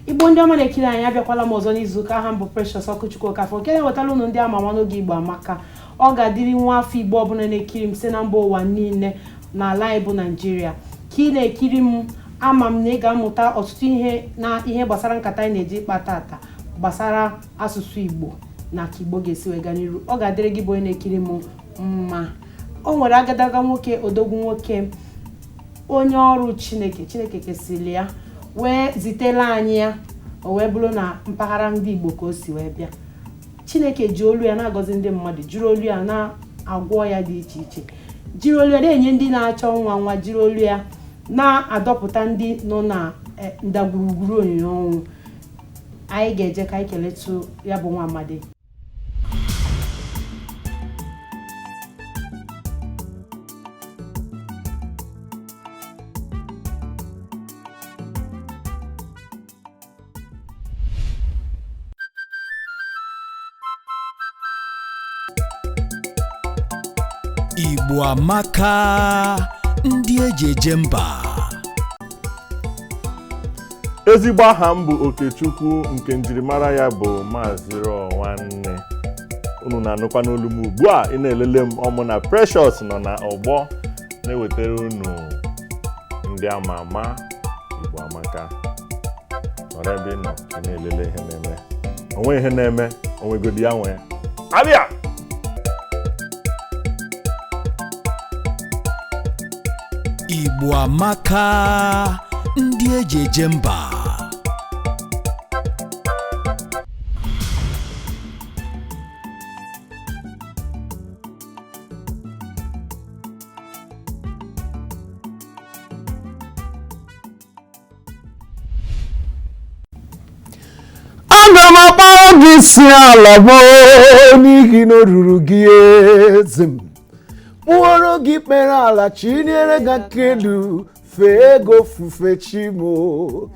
Igbo ndị ọma na-ekiri anyị abịakwala m ọzọ n'izu ụka ha mbụ Precious OkuChukwu Okafọ nke na-ewetala unu ndị Amama n'oge Igbo Amaka. Ọ ga-adịrị nwa afọ Igbo ọbụla na-ekiri m site na mba ụwa niile n'ala anyị bụ Naịjirịa. Ka ị na-ekiri m, ama m na ị ga-amụta ọtụtụ ihe gbasara nkata anyị na-eji ịkpa tata gbasara asụsụ Igbo na ka Igbo ga-esi wee gaa n'iru. Ọ ga-adịrị gị bụ onye na-ekiri m mma. O nwere agadaga nwoke, odogwu nwoke, onye ọrụ Chineke kesịrị ya wee zitela anyị ya, o wee bụrụ na mpaghara ndị Igbo ka o si wee bịa. Chineke ji olu ya na-agọzi ndị mmadụ, jiri olu ya na-agwọ ya dị iche iche, jiri olu ya na-enye ndị na-achọ nwa, jiri olu ya na-adọpụta ndị nọ na ndagwurugwuru onyinye ọnwụ. Anyị ga-eje ka anyị keletu ya bụ nwa amadi. Igbo Amaka, ndị eji eje mba. Ezigbo aha m bụ OkuChukwu, nke njirimara ya bụ Maazị Nwanne. Unu na-anụkwa n'olu m ugbu a, ị na-elele m ọmụ na Precious nọ na ọgbọ na-ewetara unu ndị Amama Igbo Amaka. Nọrọ ebe ị nọ, ị na-elele ihe na-eme. Onwe ihe na-eme, onwegodi ya nwe. Abịa! Igbo Amaka, ndị eji eje mba. Ana m akpọrọ gị isi ala m n'ihi na o ruru gị eze m. Mụọrọ gị kpere ala chinyere gị kedu fee ego fufe chi mo.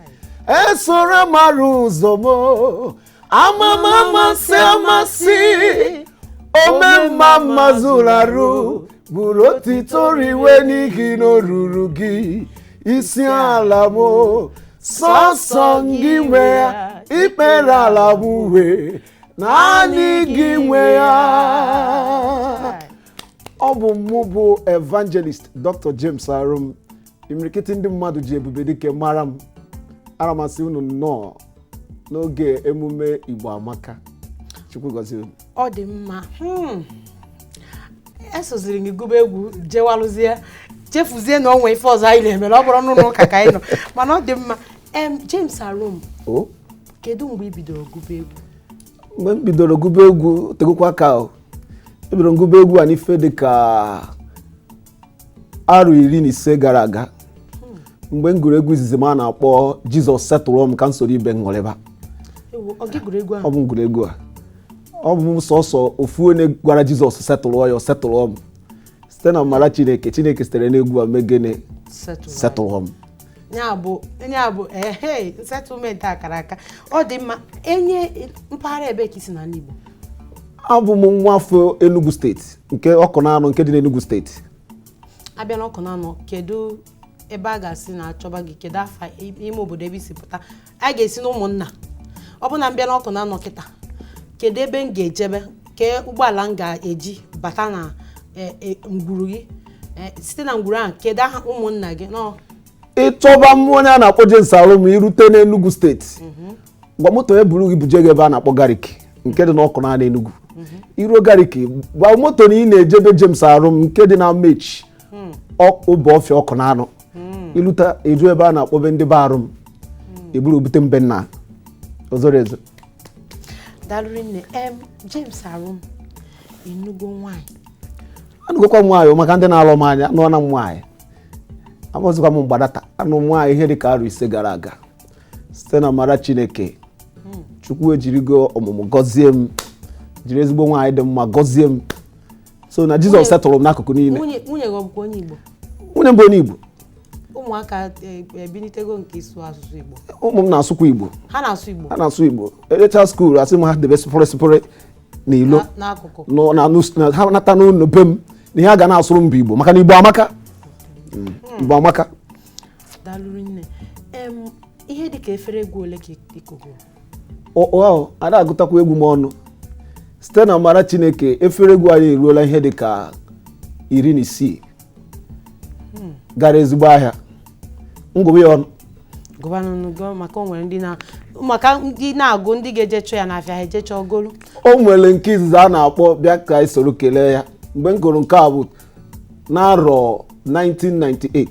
Esoro mara ụzọ mo, amama amasị ome mma zụrụ arụ, bụrụ otito riwe n'ihi na o ruru gị isi ala mo. Sọsọ gị nwe ya, ikpere ala m uwe naanị gị nwe ya. Ọ bụ mụ bụ Evangelist Dr. James Arum. Imirikiti ndị mmadụ ji EbubeDike mara m. Aramasị unu nnọọ n'oge emume Igbo Amaka. Chukwu gọzie unu. Ọ dị mma. Esoziri gị gụba egwu jewalụzie, chefuzie na onwe ife ọzọ anyị na-emere, ọ bụrụ n'ụlọ ụka ka anyị nọ. Mana ọ dị mma. James Arum, kedu mgbe ị bidoro gụba egwu? Mgbe m bidoro gụba egwu tegokwa ka ebidoro ngụba egwu a n'ife dị ka arụ 15 gara aga. Mgbe m gụrụ egwu izizi m a na-akpọ Jizọs setụrụ m ka m soro ibe nghọrịba. Ọ gị gụrụ egwu ahụ? Ọ bụ m gụrụ egwu a. Ọ bụ m sọsọ ofu onye gwara Jizọs setụrụ ya, setụrụ m. Site na mara Chineke sitere n'egwu a megene setụrụ m. Ya bụ settlement akara aka. Ọ dị mma. Enye mpaghara ebe ka isi na Igbo? Abụ m nwa afọ Enugu steeti, nke Ọkụnanọ nke dị n'Enugu steeti. Abịa na Ọkụnanọ, kedu ebe a ga-asị na achọba gị, kedu afa ime obodo ebe isi pụta? A ga-esi na ụmụnna. Ọ bụ na mbịa na Ọkụnanọ kịta, kedu ebe m ga-ejebe, ke ụgbọala m ga-eji bata na ngwuru gị? Site na ngwuru ahụ, kedu aha ụmụnna gị? Ịchọba m onye a na-akpọ James Arum irute n'Enugu steeti. Gwa moto eburu gị buje gị ebe a na-akpọ Gariki, nke dị n'Ọkụnanọ Enugu. Iruo Gariki, gwa moto na ị na-ejebe James Arum nke dị na Mechi obe ọfịa Ọkụnanọ. Iluta eju ebe a na-akpọbe ndị be Arum, eburu bute mbe nna ozoro ezo. Dalụrụ nne, James Arum, Enugu nwanyị. Anụgokwa m nwaanyị maka ndị na-alụ m anya, nụọ na m nwaanyị. Amazịkwa m mgbadata, anụ m nwaanyị ihe dị ka arụ 5 gara aga. Site na mara Chineke, Chukwu ejirigo ọmụmụ gọzie m, jiri ezigbo nwaanyị dị mma gọzie m. So na Jizọs setụrụ m n'akụkụ niile. Nwunye gị ọ bụkwa onye Igbo? Nwunye m bụ onye Igbo. Ụmụaka ebinitego nke ịsụ asụsụ Igbo? Ụmụ m na-asụkwa Igbo. Ha na-asụ Igbo? Ha na-asụ Igbo. Erecha skuul asị m ha debe sịpụrịsịpụrị n'ilo. N'akụkụ. Ha nata n'ụlọ be m na ihe a ga na-asụrụ m bụ Igbo maka na Igbo amaka. Igbo amaka. Dalụrụ nne. ihe dịka efere egwu ole ka ikogo? A na-agụtakwa egwu m ọnụ site na amara Chineke. Efere egwu anyị eruola ihe dịka 16 gara ezigbo ahịa. Ngụbụ ya ọnụ Gụbanụ maka o nwere ndị na-agụ ndị ga-eje chọọ ya n'afịa ha eje chọọ golu. O nwere nke izizi a na-akpọ bịa ka anyị soro kelee ya. Mgbe m gụrụ nke a bụ n'arọ 1998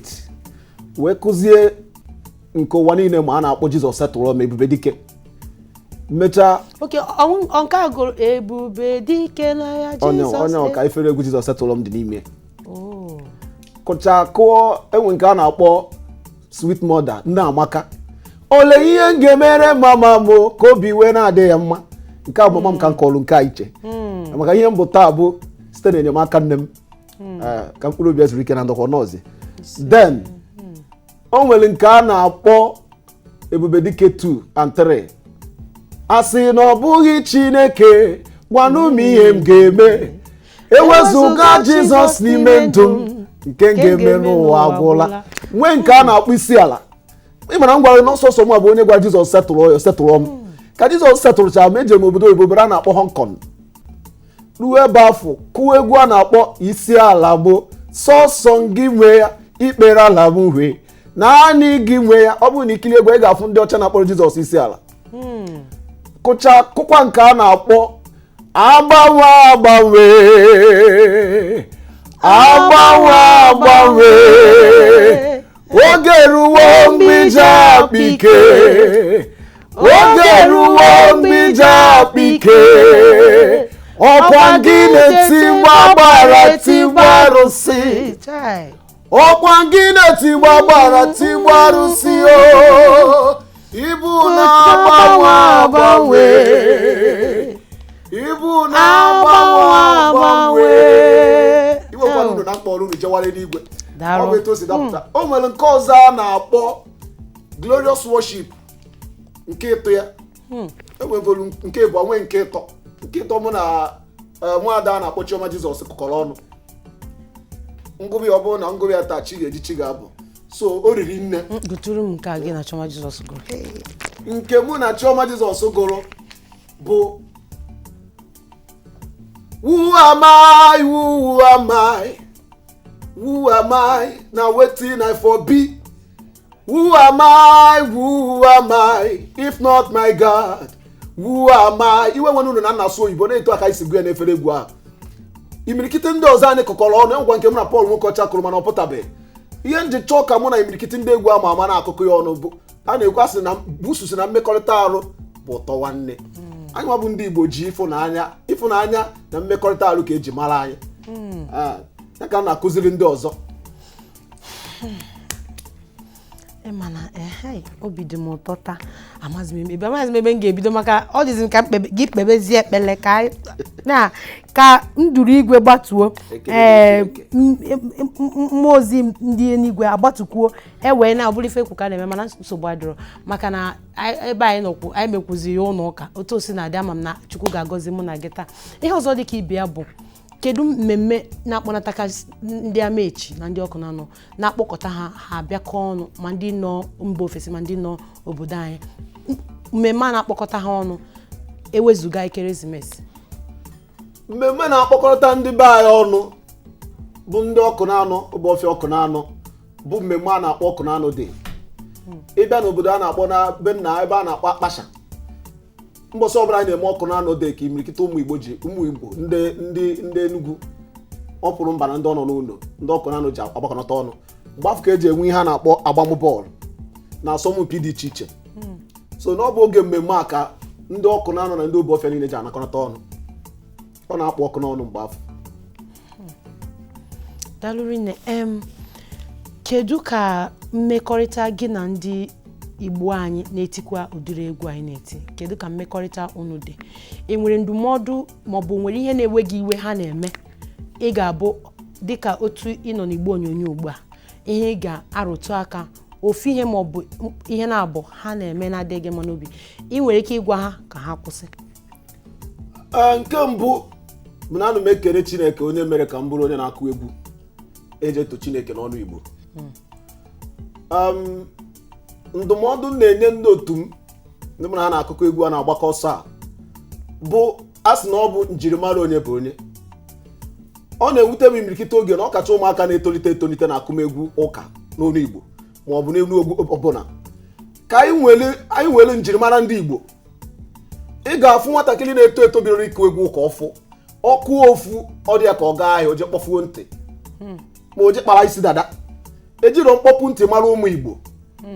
wee kụzie nke ụwa niile ma a na-akpọ Jizọs setụrụ m EbubeDike. Mechaa nke a gụrụ EbubeDike na ya Jizọs. Onye ọka efere egwu Jizọs setụrụ m dị n'ime. Kụcha kụọ enwe nke a na-akpọ Sweet Mother nne Amaka. Ole ihe m ga-emere mama m ka obi wee na-adị ya mma. Nke a mama m ka m kọlụ nke a iche maka ihe m bụ taa bụ site na enyemaka nne m ka mkpụrụ obi zuru ike na ndokwa n'ọzi. Then o nwere nke a na-akpọ EbubeDike 2 and 3. Asị na ọ bụghị Chineke gwanụ m ihe m ga-eme ewezụga Jizọs n'ime ndụ m nke ga-eme n'ụwa agwụla. Nwee nke a na-akpọ isi ala. Ị mara m gwara n'ọsọsọ m bụ onye gwara Jizọs setụrụ m. Ka Jizọs setụrụcha m ejem obodo oyibo a na-akpọ Hong Kong. Ruo ebe afọ kụọ egwu a na-akpọ isi ala bụ sọsọ gị nwe ya ikpere ala m wee naanị gị nwe ya. Ọ bụrụ na ikiri egwu ị ga-afụ ndị ọcha na-akpọrọ Jizọs isi ala. Kụkwa nke a na-akpọ agbanwe agbanwe oge ruo mgbije akpike ọkwa gị na-etigbu agbara tigbu arụsị ọkwa gị na-etigbu agbara tigbu arụsị ibu na-agbanwe iwekwana unu na mkpọrọ unu jewara n'igwe. Ọ bụ etu o si dapụta. O nwere nke ọzọ a na-akpọ Glorious Worship nke ịtọ ya. Enwebolu nke ịbụ onwe nke ịtọ. Nke ịtọ mụ na nwaada a na-akpọ Chioma Jizọs kụkọrọ ọnụ. Ngụbị ọ bụrụ na ngụbị ya taa chi ga-eji chi ga-abụ. So o riri nne. Gụtụrụ m nke gị na Chioma Jizọs gụrụ. Nke mụ na Chioma Jizọs gụrụ bụ Who am I? Who am I? Who am I? Now waiting I for be. Who am I? Who am I? If not my God. Who am I? Iwe nwere unu na na-asụ oyibo na-eto aka isi gwe na-efere egwu ahụ. Imirikiti ndị ọzọ anyị kọkọrọ ọnụ ngwa nke mụ na Paul Nwokocha kụrụ mana ọ pụtabeghị. Ihe nji chọọ ka mụ na imirikiti ndị egwu ama na-akụkọ ya ọnụ bụ a na-ekwu asị na bususi na mmekọrịta arụ bụ ụtọ nwanne. Anyị nwa bụ ndị Igbo ji ịfụnanya na mmekọrịta arụ ka eji mara anyị. Ya ka a na-akụziri ndị ọzọ. Mana obi dị m ụtọ taa. Amaghịzi m ebe m ga-ebido maka ọ dịzi m ka gị kpebezie ekpele ka nduru igwe gbatuo mmụọ ozi ndị eluigwe agbatukwuo wee na-abụrụ ife ekwu ka na-eme mana nsogbu adịrọ maka na ebe anyị nọkwu anyị mekwuziri ụlọ ụka otu o si na-adị ama m na Chukwu ga-agọzi mụ na gị taa. Ihe ọzọ dị ka ibe ya bụ kedu mmemme na-akpọnataka ndị Amaechi na ndị ọkụ na-anọ na-akpọkọta ha abịakọ ọnụ ma ndị nọ mba ofesi ma ndị nọ obodo anyị, mmemme a na-akpọkọta ha ọnụ ewezuga ekeresimesi? Mmemme na-akpọkọta ndị be anyị ọnụ bụ ndị ọkụ na-anọ ụbọchị ọkụ na-anọ bụ mmemme a na-akpọ ọkụ na-anọ dị ịbịa n'obodo a na-akpọ na be nna ebe a na-akpọ akpasha. Mbọsị ọbụla anyị na-eme ọkụ na-anọ dị ka imirikịta ụmụ Igbo ndị Enugu ọ pụrụ mba na ndị ọnọ n'ụlọ ndị ọkụ na-anọ ji agbakọnata ọnụ mgbe afọ ka eji enwe ihe a na-akpọ agbamụ bọọlụ na asọmpi dị iche iche. So na ọ bụ oge mmemme a ka ndị ọkụ na-anọ na ndị Obuofia niile ji anakọnata ọnụ. Ọ na-akpọ ọkụ n'ọnụ mgbe afọ. Dalụrinne, kedu ka mmekọrịta gị na ndị Igbo anyị na-etikwa ụdịrị egwu anyị na-eti, kedu ka mmekọrịta unu dị? Enwere ndụmọdụ maọbụ nwere ihe na-ewe gị iwe ha na-eme ị ga-abụ dịka otu ịnọ n'Igbo onyonyo ugbu a ihe ị ga-arụtụ aka ofu ihe maọbụ ihe na-abụ ha na-eme na-adịghị mma n'obi ị nwere ike ịgwa ha ka ha kwụsị? Nke mbụ bụ na ana m ekele Chineke onye mere ka m bụrụ onye na-akụ egwu eji eto Chineke n'ọnụ Igbo. ndụmọdụ na-enye ndị otu m ndị mụ na ha na-akụkọ egwu a na-agbakọ ọsọ a bụ asị na ọ bụ njirimara onye bụ onye. Ọ na-ewute m imirikite oge na ọkacha ụmụaka na-etolite na akụmegwu ụka n'olu Igbo ma ọ bụ n'elu ọbụla ka anyị nwere njirimara ndị Igbo. Ị ga-afụ nwatakịrị na-eto eto bidoro ịkụ egwu ụka ọkụ ofu ọ dị ya ka ọ gaa ahịa oje kpọfuo ntị ma oje kpara isi dada ejiro mkpọpụ ntị mara ụmụ Igbo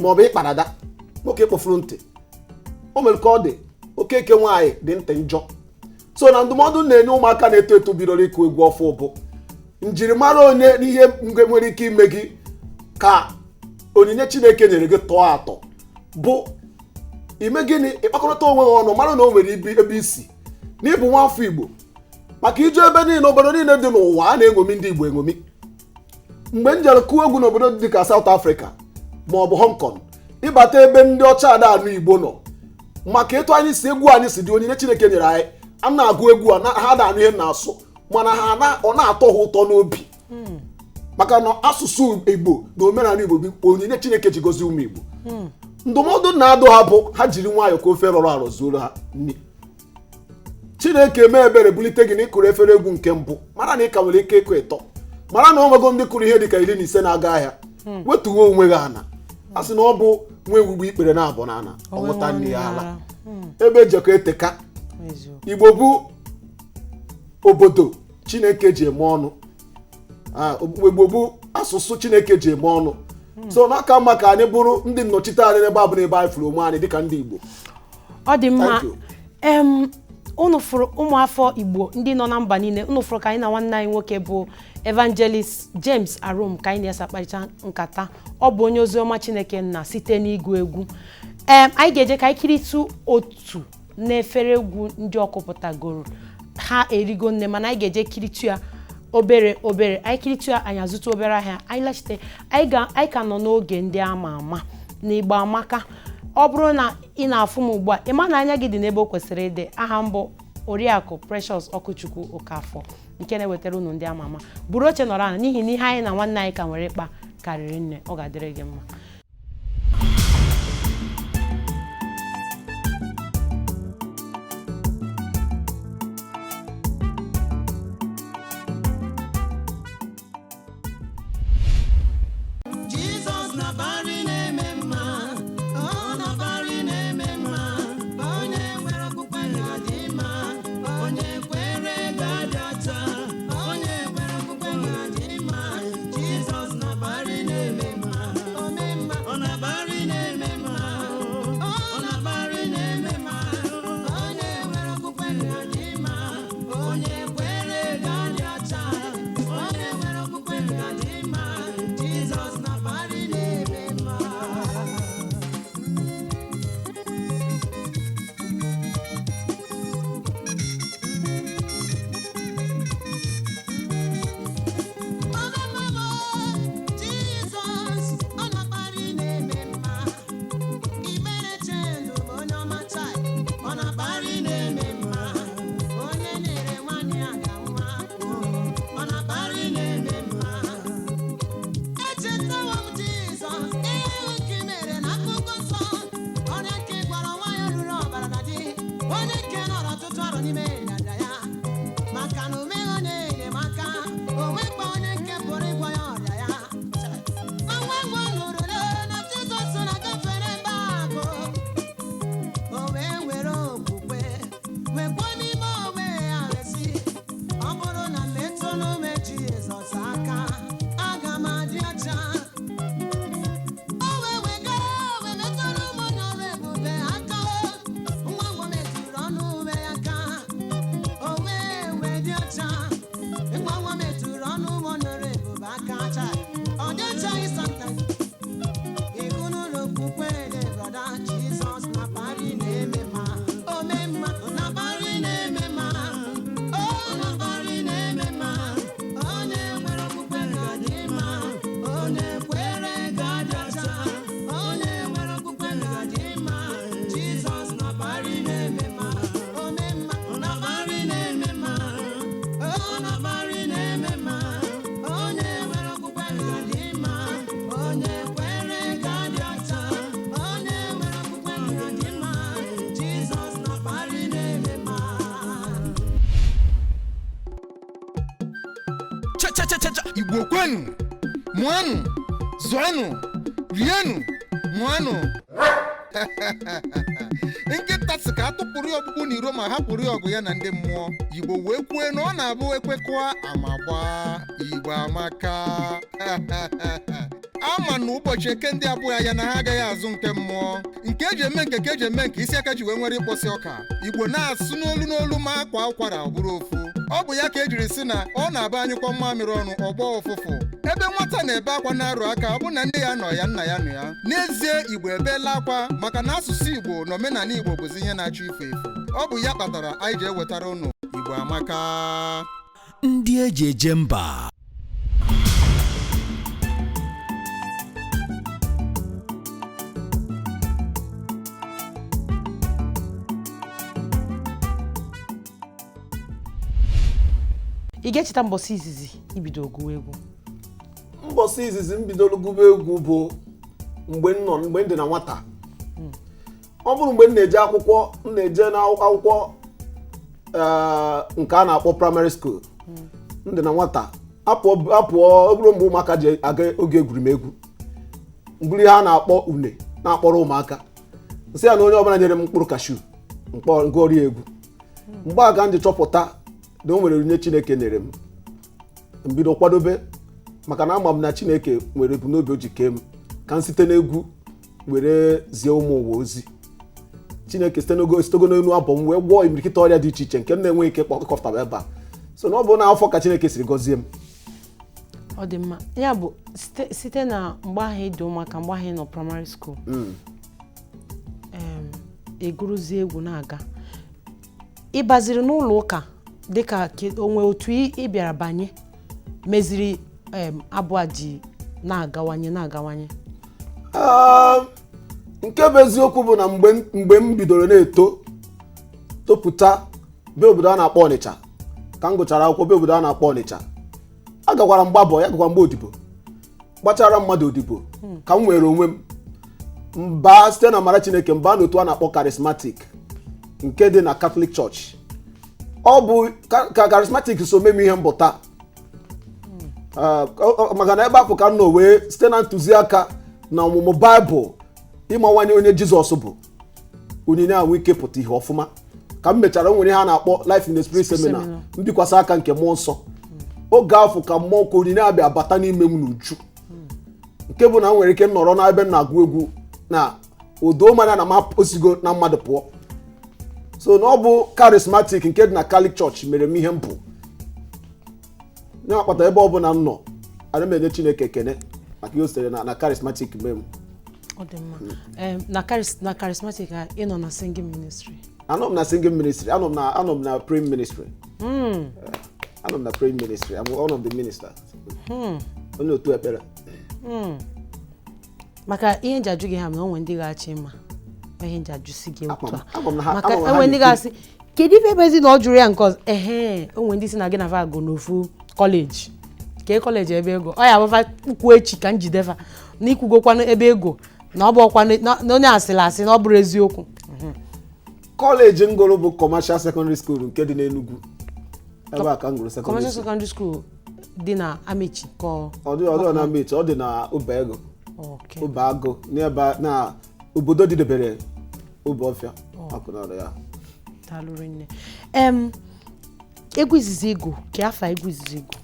ma ọ bụ ịkpa dada nwoke kpọfuru ntị o mere ka ọ dị okeke nwaanyị dị ntị njọ. So na ndụmọdụ na-enye ụmụaka na-eto eto bidoro ịkụ egwu ọfụ bụ njirimara onye n'ihe nwere ike ime gị ka onyinye Chineke nyere gị tọọ atọ bụ ime gịnị ịkpakọrọta onwe gị ọnụ mara na o nwere ebe isi n'ịbụ nwa afọ Igbo maka iju ebe niile obodo niile dị n'ụwa a na-eṅomi ndị Igbo eṅomi. Mgbe m jere kụọ egwu n'obodo dị ka South Africa ma ọ bụ Hong Kong ịbata ebe ndị ọcha ada anụ Igbo nọ maka etu anyị si egwu anyị si dị onyinye Chineke nyere anyị a na-agụ egwu a ha da anụ ihe na-asụ mana ọ na-atọ ha ụtọ n'obi maka na asụsụ Igbo na omenala Igbo bụ onyinye Chineke ji gozi ụmụ Igbo. Ndụmọdụ na-adụ ha bụ ha jiri nwayọọ ka ofe rọrọ arọ zuoro ha nri. Chineke mee ebere bulite gị na ịkụrụ efere egwu nke mbụ mara na ị ka nwere ike ịkụ ịtọ mara na ọ nwego ndị kụrụ ihe dịka 15 na-aga ahịa wetuo onwe gị ana a sị na ọ bụ nwa ewugbo ikpere na-abụ na ana ọnwụta nne ya ala ebe ejekọ eteka. Igbo bụ obodo Chineke ji eme ọnụ. Igbo bụ asụsụ Chineke ji eme ọnụ. So n'aka mma ka anyị bụrụ ndị nnọchite anyị n'ebe abụ n'ebe anyị fụrụ onwe anyị dịka ndị Igbo. Ọ dị mma. Unu fụrụ ụmụafọ Igbo ndị nọ na mba niile unu fụrụ ka anyị na nwanne anyị nwoke bụ Evangelist James Arum ka anyị na-esa kparịta nkata. Ọ bụ onye oziọma Chineke nna site n'ịgụ egwu. Anyị ga-eje ka anyị kiritu otu n'efere egwu ndị ọkụpụtagoro ha erigo nne mana anyị ga-eje kiritu ya obere anyị kiritu ya anyị azụta obere ahịa anyị lachite anyị ka nọ n'oge ndị ama ama na Igbo amaka. Ọ bụrụ na ị na-afụ m ugbu a ị ma na anya gị dị n'ebe o kwesịrị ịdị. Aha mbụ Oriakụ Precious OkuChukwu Okafọ nke na-ewetara unu ndị ama ama buru oche nọrọ ana n'ihi na ihe anyị na nwanne anyị ka nwere ịkpa karịrị nne. Ọ ga-adịrị gị mma. Igbo kwenu, mụanụ, zụanụ, rienụ, mụanụ. Nkịta sị ka atụpụrụ ya ọkpụkpụ n'iro ma hapụrụ ya ọgụ ya na ndị mmụọ. Igbo wee kwue na ọ na-abụ ekwekọa amagba. Igbo amaka. Ama na ụbọchị eke ndị abụghị ya na ha agaghị azụ nke mmụọ. Nke eji eme nke eji eme nke isi aka ji wee nwere ịkpọsị ọka. Igbo na-asụ n'olu ma akwa ụkwara ọ bụrụ ofu. Ọ bụ ya ka ejiri sị na ọ na-aba anyụkọ mmamịrị ọnụ ọgbọ ụfụfụ. Ebe nwata na-ebe akwa na-arụ aka ọ bụ na nne ya nọ ya nna ya nọ ya. N'ezie Igbo ebeela akwa maka na asụsụ Igbo na omenala Igbo bụzi ihe na-achọ ife efu. Ọ bụ ya kpatara anyị ji ewetara unu Igbo amaka. Ndị eji eje mba. Ị ga-echeta mbọsị izizi ibido gụwa egwu? Mbọsị izizi m bidoro gụwa egwu bụ mgbe m dị na nwata. Ọ bụrụ mgbe m na-eje akwụkwọ, m na-eje n'akwụkwọ nke a na-akpọ primary school. M dị na nwata. Apụọ ọ bụrụ mgbe ụmụaka ji aga oge egwuregwu. Mbụrụ ihe a na-akpọ une na-akpọrọ ụmụaka. Nsị ya na onye ọbụla nyere m mkpụrụ kashu ngụọrị egwu. Mgbe a ga ndị chọpụta na o nwere onyinye Chineke nyere m. Mbido kwadobe maka na ama m na Chineke nwere ebumnobi o ji kee m ka m site n'egwu were zie ụmụ ụwa ozi. Chineke sitego n'elu abọ m wee gwọọ imirikịta ọrịa dị iche iche nke m na-enweghị ike kpọkọpụtaba ebe a. So na ọ bụ n'afọ ka Chineke siri gọzie m. Ọ dị mma. Ya bụ site na mgbe ahụ ịdị ụmụaka, mgbe ahụ ị nọ primary school, eguruzie egwu na-aga. Ịbaziri n'ụlọ ụka dịka onwe otu ị bịara banye meziri abụ a ji na-agawanye. Nke bụ eziokwu bụ na mgbe m bidoro na-eto topụta be obodo a na-akpọ Ọnịcha, ka m gụchara akwụkwọ be obodo a na-akpọ Ọnịcha, agakwara mgbabọ ya gakwa mgbe odibo gbachara mmadụ odibo ka m nwere onwe m mba site na amara Chineke mba n'otu a na-akpọ charismatic nke dị na Catholic Church. Ọ bụ ka charismatic so mee m ihe mbụta maka na ebe afọ ka m nọ wee site na ntụziaka na ọmụmụ Baịbụl ịmawanye onye Jizọs bụ onyinye ahụ ike pụta ihe ọfụma ka m mechara nwere ihe a na-akpọ Life in the Spirit Seminar mbikwasị aka nke mmụọ nsọ. Oge afọ ka mmụọ ka onyinye abịa bata n'ime m n'uju nke bụ na m nwere ike nọrọ n'ebe m na-agụ egwu na odo manya na ma osigo na mmadụ pụọ. So na ọ bụ charismatic nke dị na Catholic Church mere m ihe m bụ na-akpata ebe ọ bụ na m nọ ana m enye Chineke ekene maka ihe o sitere na charismatic mee m. Ọ dị mma. Na charismatic ị nọ na singing ministry? Anọ m na singing ministry, anọ m na praying ministry. Anọ m na praying ministry. I'm one of the ministers. Onye otu ekpere. Maka ihe nji ajụ gị ha na onwe ndị ga-achị ịma ihe nji ajụsi gị otu a. Maka onwe ndị ga-asị kedu ife ebe ezi na ọ jụrụ ya nke ọzọ onwe ndị si na gị na va go n'ofu kọleji ke kọleji ebe ego ọ ya bụfa ukwu echi ka njidefa na ikwugokwanụ ebe ego na ọ bụ ọkwa na onye asị na ọ bụrụ eziokwu. Kọleji ngoro bụ Commercial Secondary School nke dị n'Enugu. Ebe a ka ngoro Commercial Secondary School dị na Amechi ka ọ dị na Amechi, ọ dị na Ubego. Ubago n'ebe na obodo dịdebere Ubofia akụnara ya. Talụrụ nne. Egwu izizi ego ka afa egwu izizi ego.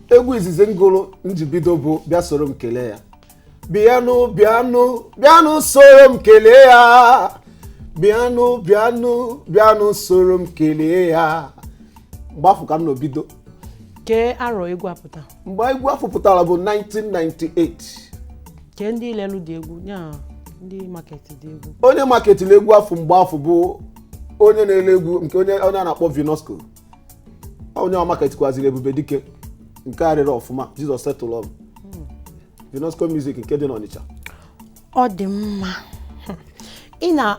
Egwu izizi ngolo njibido bụ bịa soro m kelee ya. Bịanụ soro m kelee ya. Bịanụ soro m kelee ya. Mgbafu ka m n'obido. Ke arọ egwu apụta? Mgbe egwu afọ pụtara bụ 1998. Ke ndị ilelu dị egwu nya ndị market dị egwu? Onye market egwu afọ mgbe afọ bụ onye na-ele egwu nke onye a na-akpọ Vinosco. Onye ọ market kwaziri EbubeDike nke arịrị ọfụma Jesus settle up. Vinosco music nke dị n'Ọnịcha. Ọ dị mma.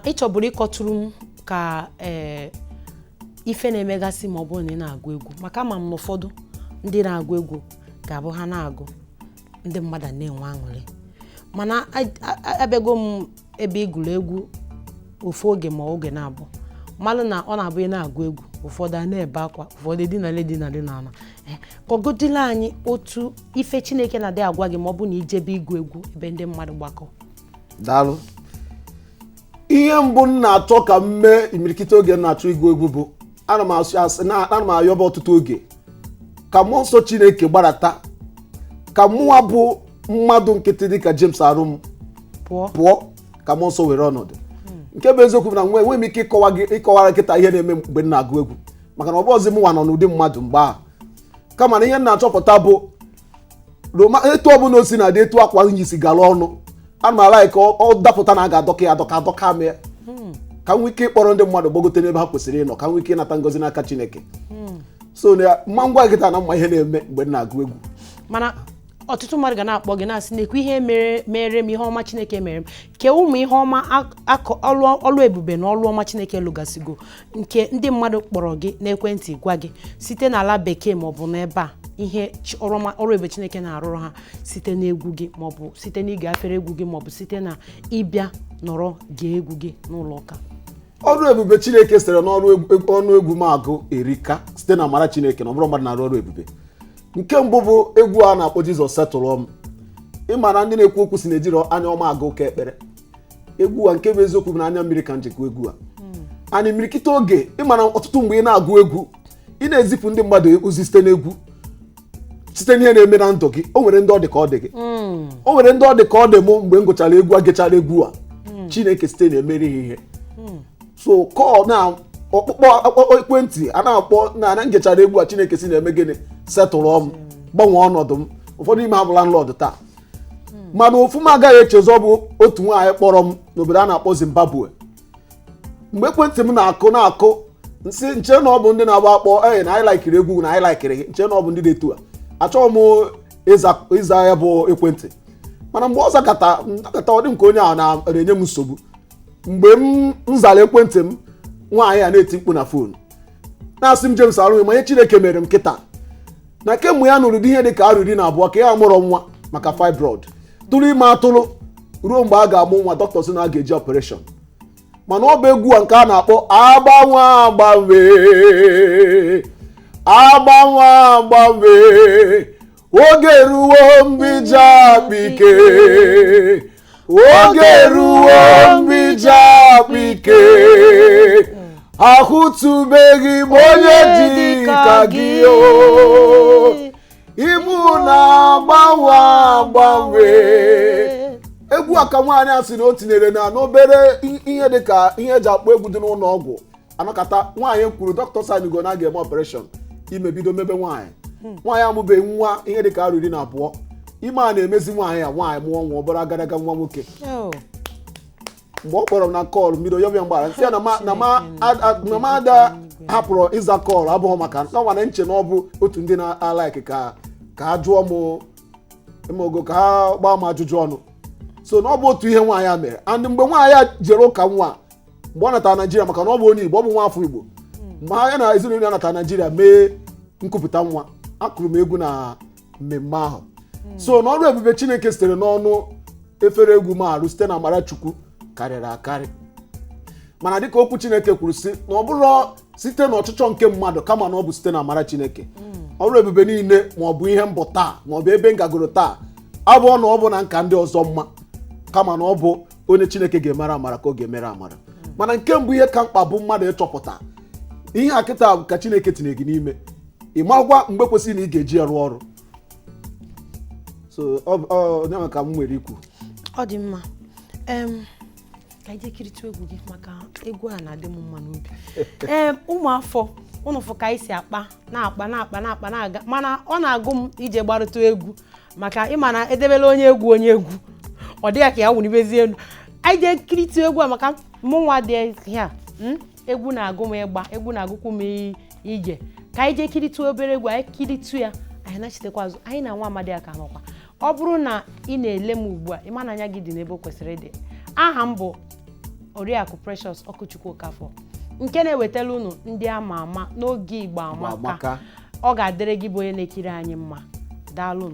Ịchọburu ịkọtụrụ m ka ife na-emegasị ma ọ bụrụ na ị na-agụ egwu maka ama m n'ụfọdụ ndị na-agụ egwu ga-abụ ha na-agụ ndị mmadụ na-enwe aṅụrị mana abịago m ebe igụrụ egwu ofu oge ma oge na-abụ malụ na ọ na-abụ ị na-agụ egwu ụfọdụ a na-ebe akwa ụfọdụ dinale n'ala Kogodila anyị otu ife Chineke na-adị agwa gị ma ọ bụ na ijebe igwu egwu ebe ndị mmadụ gbakọ. Daalụ. Ihe mbụ m na-achọ ka m mee imirikite oge m na-achọ igwu egwu bụ ana m ayọba ọtụtụ oge ka mmụọ nsọ Chineke gbarata ka mụnwa bụ mmadụ nkịtị dịka James Arum pụọ ka mmụọ nsọ were ọnọdụ. Nke bụ eziokwu na enweghị m ike ịkọwara nkịta ihe na-eme mgbe m na-agụ egwu maka na ọ bụ ọzi mụnwa nọ n'ụdị mmadụ mgbe ahụ. Kama na ihe m na-achọpụta bụ etu ọbụla o si na dị etu akwa nyi si gara ọnụ ana m ala ka ọ dapụta na a ga-adọka ya adọka mee ka m nwee ike ịkpọrọ ndị mmadụ gbagote n'ebe ha kwesịrị ịnọ ka m nwee ike ịnata ngọzi n'aka Chineke. So na mma ngwa nkịta na mma ihe na-eme mgbe m na-agụ egwu. Mana ọtụtụ mmadụ ga na-akpọ gị na-asị na-ekwu ihe mere m ihe ọma Chineke mere m ke ụmụ ihe ọma ọlụ ebube na ọlụ ọma Chineke lụgasigo nke ndị mmadụ kpọrọ gị n'ekwentị gwa gị site n'ala bekee maọbụ n'ebe a ihe ọrụ ebube Chineke na-arụrụ ha site n'egwu gị maọbụ site n'ige afere egwu gị maọbụ site na ịbịa nọrọ gee egwu gị n'ụlọ ụka. Ọrụ ebube Chineke sitere n'ọnụ egwu m agụ erika site na amara Chineke na ọ bụrụ mmadụ na-arụ ọrụ ebube. Nke mbụ bụ egwu a na-akpọ Jizọs setụrụ m. Ịma na ndị na-ekwu okwu si na-ejiri anya ọma agụ ụka ekpere. Egwu a nke bụ eziokwu bụ na anya mmiri ka njikwa egwu a. Anyị imirikite oge ịma na ọtụtụ mgbe ị na-agụ egwu ị na-ezipụ ndị mmadụ ozi site n'egwu site n'ihe na-eme na ndụ gị. O nwere ndị ọ dị ka ọ dị gị. O nwere ndị ọ dị ka ọ dị mụ mgbe m gụchara egwu a gechara egwu a Chineke site na-emere ihe. So kọọ na ọkpụkpọ ekwentị a na-akpọ na ngechara egwu a Chineke si na-eme gịnị setụrụ m gbanwee ọnọdụ m. Ụfọdụ ime ha bụ landlord taa mana ofu m agaghị echezọ bụ otu nwaanyị kpọrọ m n'obodo a na-akpọ Zimbabwe. Mgbe ekwentị m na-akụ nsị nche na ọ bụ ndị na-agba akpọ na anyị laikiri egwu na anyị laikiri gị nche na ọ bụ ndị na-etu a achọghị m ịza ya bụ ekwentị mana mgbe ọ zakata ọ dị m ka onye ahụ na-enye m nsogbu. Mgbe m zara ekwentị m nwaanyị a na-eti mkpu na fon na-asị m James Arum ma ihe Chineke mere m kịta na kemgbe ya nụrụ dị ihe dị ka arọ 12 ka ya mụrụ nwa maka fibroid tụrụ ime atụrụ ruo mgbe a ga-amụ nwa dọkịta sị na a ga-eji operation. Mana ọ bụ egwu a nke a na-akpọ agbanwe oge eruwo mbija akpike oge eruwo mbija akpike ahụtụbeghị m onye dị ka gị ibu na-agbanwe. Egwu a ka nwaanyị a sị na o tinyere na n'obere ihe dị ka ihe eji akpọ egwu dị n'ụlọ ọgwụ anọkata nwaanyị kwuru dọkịta sanigo na ga-eme operation imebido mebe nwaanyị amụbeghị nwa ihe dị ka arọ 12 ime a na-emezi nwaanyị a nwaanyị mụọ nwa ọbara agadaga nwa nwoke. Mgbe ọ kpọrọ m na kọọlụ mbido yọbịa mgbara sị ya na ma ada hapụrụ ịza kọọlụ abụghị maka na nche na ọ bụ otu ndị na-alaiki ka ha jụọ m emogo ka ha gbaa m ajụjụ ọnụ. So na ọ bụ otu ihe nwaanyị a mere and mgbe nwaanyị a jere ụka nwa mgbe ọ natara Naijiria maka na ọ bụ onye Igbo ọ bụ nwa afọ Igbo mgbe ha na ezinụlọ ya natara Naijiria mee nkupụta nwa akụrụ m egwu na mmemme ahụ. So na ọrụ ebube Chineke sitere n'ọnụ efere egwu m arụ site na amara Chukwu karịrị akarị. Mana dịka okwu Chineke kwuru sị na ọ bụrụ site n'ọchịchọ nke mmadụ kama na ọ bụ site na amara Chineke. Ọrụ ebube niile ma ọ bụ ihe mbụ taa ma ọ bụ ebe ngagoro taa abụọ na ọ bụ na nka ndị ọzọ mma kama na ọ bụ onye Chineke ga-emere amara ka ọ ga-emere amara. Mana nke mbụ ihe ka mkpa bụ mmadụ ịchọpụta ihe akịta ka Chineke tinye gị n'ime ị marụkwa mgbe kwesịrị na ị ga-eji ya rụọ ọrụ. So onye maka m nwere ikwu ọ dị mma ka ije kirịta egwu gị maka egwu a na-adị m mma n'obi. Ụmụafọ ụnụ fụ ka anyị si akpa na-aga mana ọ na-agụ m ije gbarụta egwu maka ịma na edebela onye egwu ọ dịghị ka ya wụnibezi elu. Anyị jee kirịta egwu a maka mụnwa dị ya egwu na-agụ m ịgba egwu na-agụkwu m ije ka anyị jee kirịta obere egwu anyị kirịtụ ya anyị na-achitekwa azụ anyị na nwa amadi aka nọkwa. Ọ bụrụ na ị na-ele m ugbu a ịma na anya gị dị n'ebe o kwesịrị ịdị. Aha m bụ Oriakụ Precious OkuChukwu Okafọ nke na-ewetara unu ndị ama ama n'oge Igbo Amaka. Ọ ga-adịrị gị bụ onye na-ekiri anyị mma. Daalụ.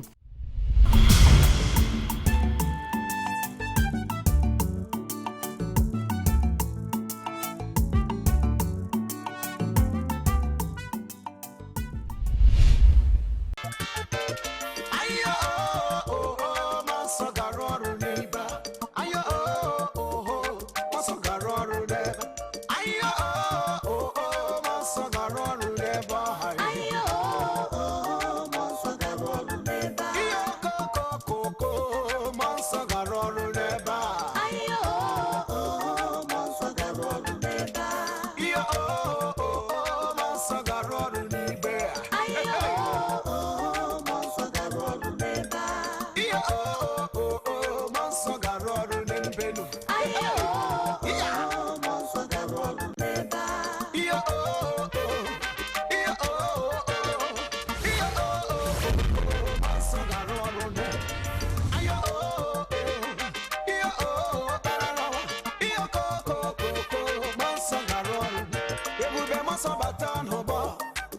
nsọ bata n'ọgbọ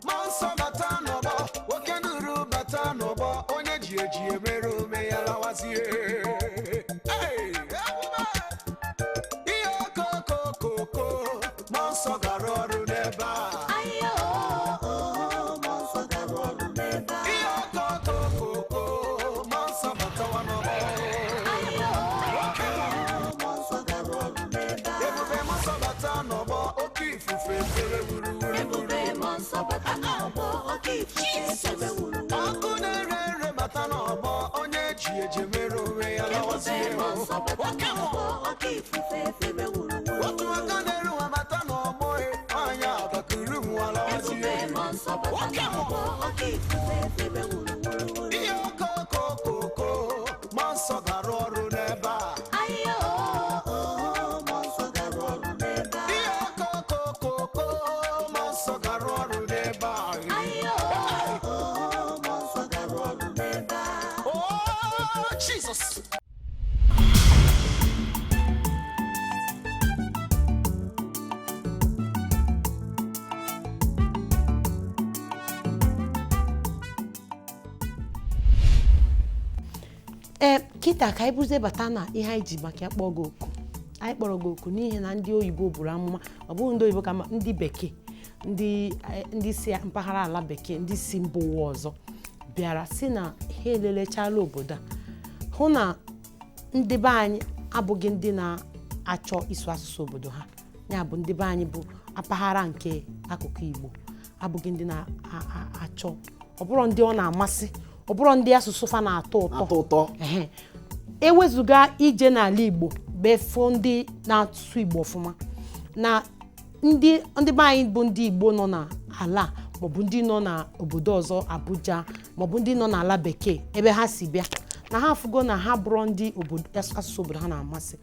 mmụọ nsọ bata n'ọgbọ nwoke nuru bata n'ọgbọ onye ji eji emere ome ya lawazie ihe okokokoko mmụọ nsọ gara ọrụ n'ebe a ihe okokokoko mmụọ nsọ batawa n'ọgbọ ebube mmụọ nsọ bata n'ọgbọ oke ifufe fere wuruwuru ọkụ na-ere ere bata n'ọgbọ onye ji eji mere onwe ya lawazie otu aka na-eru nwa bata n'ọgbọ anya abakuru nwa lawazie ihe okokokoko mmụọ nsọ gara ọrụ n'ebe a ihe okokokoko mmụọ nsọ gara ọrụ n'ebe a oh Jesus. Kịta ka anyị bụzie bata na ihe anyị ji maka akpọ gị oku. Anyị kpọrọ gị oku n'ihi na ndị oyibo buru amụma, ọ bụghị ndị oyibo kama ndị bekee, ndị si mpaghara ala bekee, ndị si mba ụwa ọzọ bịara si na ha elelechala obodo a hụ na ndị be anyị abụghị ndị na-achọ ịsụ asụsụ obodo ha. Ya bụ ndị be anyị bụ mpaghara nke akụkụ Igbo abụghị ndị na-achọ, ọ bụrụ ndị ọ na-amasị, ọ bụrụ ndị asụsụ fa na-atọ ụtọ. Ewezuga ije n'ala Igbo befo ndị na-asụ Igbo ọfụma, na ndị be anyị bụ ndị Igbo nọ n'ala maọbụ ndị nọ n'obodo ọzọ Abuja maọbụ ndị nọ n'ala bekee ebe ha si bịa, na ha afụgo na ha bụrụ ndị asụsụ obodo ha na-amasị,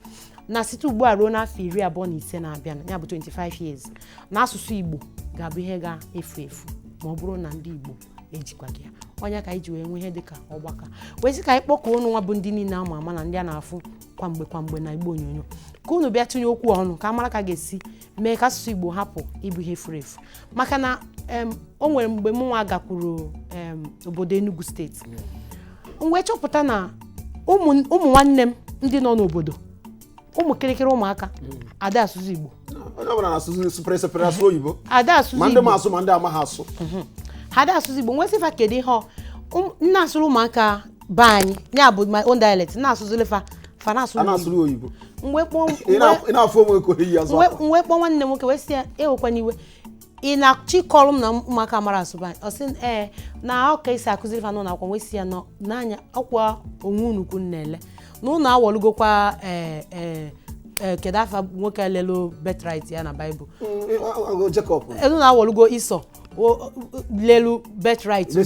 na site ugbu a ruo n'afọ 25 na-abịa, ya bụ 25 years, na asụsụ Igbo ga-abụ ihe ga-efu efu ma ọ bụrụ na ndị Igbo ejikwa gị ya. Onye ka iji wee nwee ihe dịka ọgbakọ wee sị ka anyị kpọkọọ unu nwa bụ ndị niile ama ama na ndị a na-afụ kwamgbe na Igbo onyonyo, ka unu bịa tụnye okwu ọnụ ka amara ka ga-esi mee ka asụsụ Igbo hapụ ịbụ ihe furu efu. Maka na o nwere mgbe m nwa gakwuru obodo Enugu steeti, m wee chọpụta na ụmụ nwanne m ndị nọ n'obodo, ụmụ kirikiri ụmụaka ada asụsụ Igbo, ada asụsụ Igbo, ma ndị amaghị asụ ha ada asụsụ Igbo. Nwesịfa kedu ihe nna asụrụ ụmụaka be anyị, ya bụ my own dialect, na asụzụle fa na-asụrụ oyibo. Mgbe kpọọ nwanne m nwoke wee sị ya ewekwana iwe, ị na-achịkọrọ m na ụmụaka mara asụ be anyị. Ọ sị na ọ ka esi akụziri fa n'ụlọ akwụkwọ. Wee sị ya n'anya ọkwa onwe unu kwu na-ele na ụlọ awọlugokwa kedu afa nwoke lelu birthright ya na Bible, elu na-awọlugo Ịsọ lelu birthright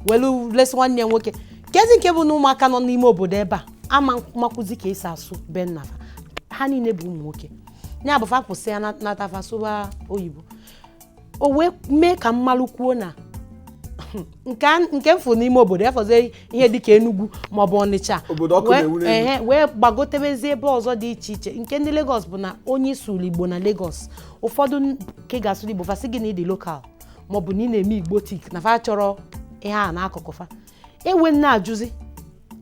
welu lesi nwanne ya nwoke. Kezi nke bụ na ụmụaka nọ n'ime obodo ebe a ama makwụzi ka esi asụ be nna ha niile bụ ụmụ nwoke, ya bụ fa kwụsị ya natafa sụba oyibo. O wee mee ka mmalụ kwuo na nke mfụ n'ime obodo ya fọzie ihe dịka Enugu maọbụ Ọnịcha wee gbagotebezie ebe ọzọ dị iche iche. Nke ndị Lagos bụ na onye isuru Igbo na Lagos, ụfọdụ nke ga-asụrụ Igbo fasị gị na ịdị lokal maọbụ na ị na-eme Igbo tik na fa chọrọ ihe a n'akụkụ fa. Ewe na-ajụzi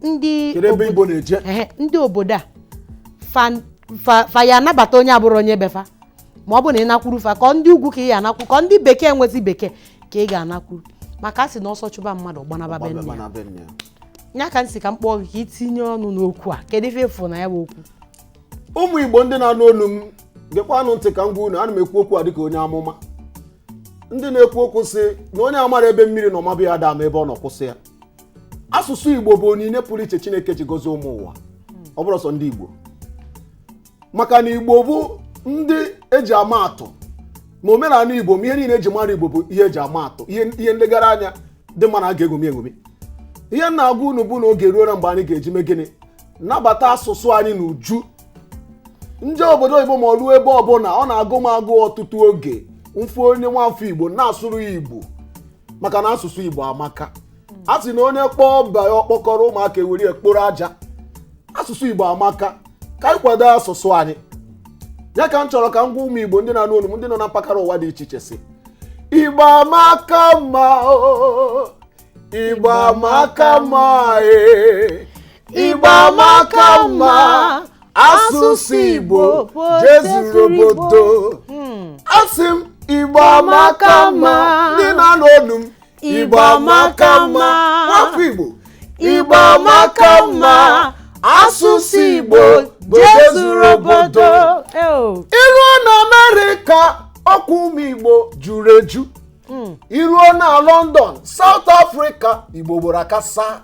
ndị obodo a fa ya anabata onye abụrụ onye befa, ma ọ bụ na ị nakwuru fa ka ndị ugwu ka ị ya anakwu, ka ndị bekee nwezi bekee ka ị ga-anakwuru, maka a sị na ọsọ chụba mmadụ gbanaba be nne ya. Ka nsị ka m kpọọ gị ka itinye ọnụ n'okwu a, kedu ife efu na ya bụ okwu. Ụmụ Igbo ndị na-anụ olu m gekwanụ ntị ka m gwa unu, ana m ekwu okwu a dịka onye amụma. Ndị na-ekwu okwu sị na onye amara ebe mmiri nọ mabụ ya dama ebe ọ nọ kwụsị ya. Asụsụ Igbo bụ onyinye pụrụ iche Chineke ji gozie ụmụ ụwa, ọ bụrụ sọ ndị Igbo, maka na Igbo bụ ndị eji ama atụ na omenala Igbo. Ihe niile eji mara Igbo bụ ihe eji ama atụ, ihe nlegara anya dị mma na a ga-egomi egomi. Ihe na-agwa unu bụ na oge ruo mgbe anyị ga-eji mee gịnị, nabata asụsụ anyị n'uju. Ndị obodo Igbo ma ọrụ ebe ọbụla ọ na-agụ m agụ ọtụtụ oge mfu onye nwafọ Igbo na-asụrụ ya Igbo, maka na asụsụ Igbo amaka. A sị na onye kpọọ mba ya ọkpọkọrọ ụmụaka ewere ekporo aja. Asụsụ Igbo amaka, ka anyị kwado asụsụ anyị. Ya ka m chọrọ ka m gwa ụmụ Igbo ndị na-anụ olu m, ndị nọ na mpaghara ụwa dị iche iche sị Igbo amaka mma o, Igbo amaka mma Igbo amaka mma, asụsụ Igbo jezuru obodo. Asị m Igbo amaka mma, ndị na-anụ olu m Igbo amaka mma, nwafọ Igbo Igbo amaka mma, asụsụ Igbo jezuru obodo. Iruo na Amerịka ọkwa ụmụ Igbo juru eju. Iruo na London, South Africa, Igbo gboro akasa.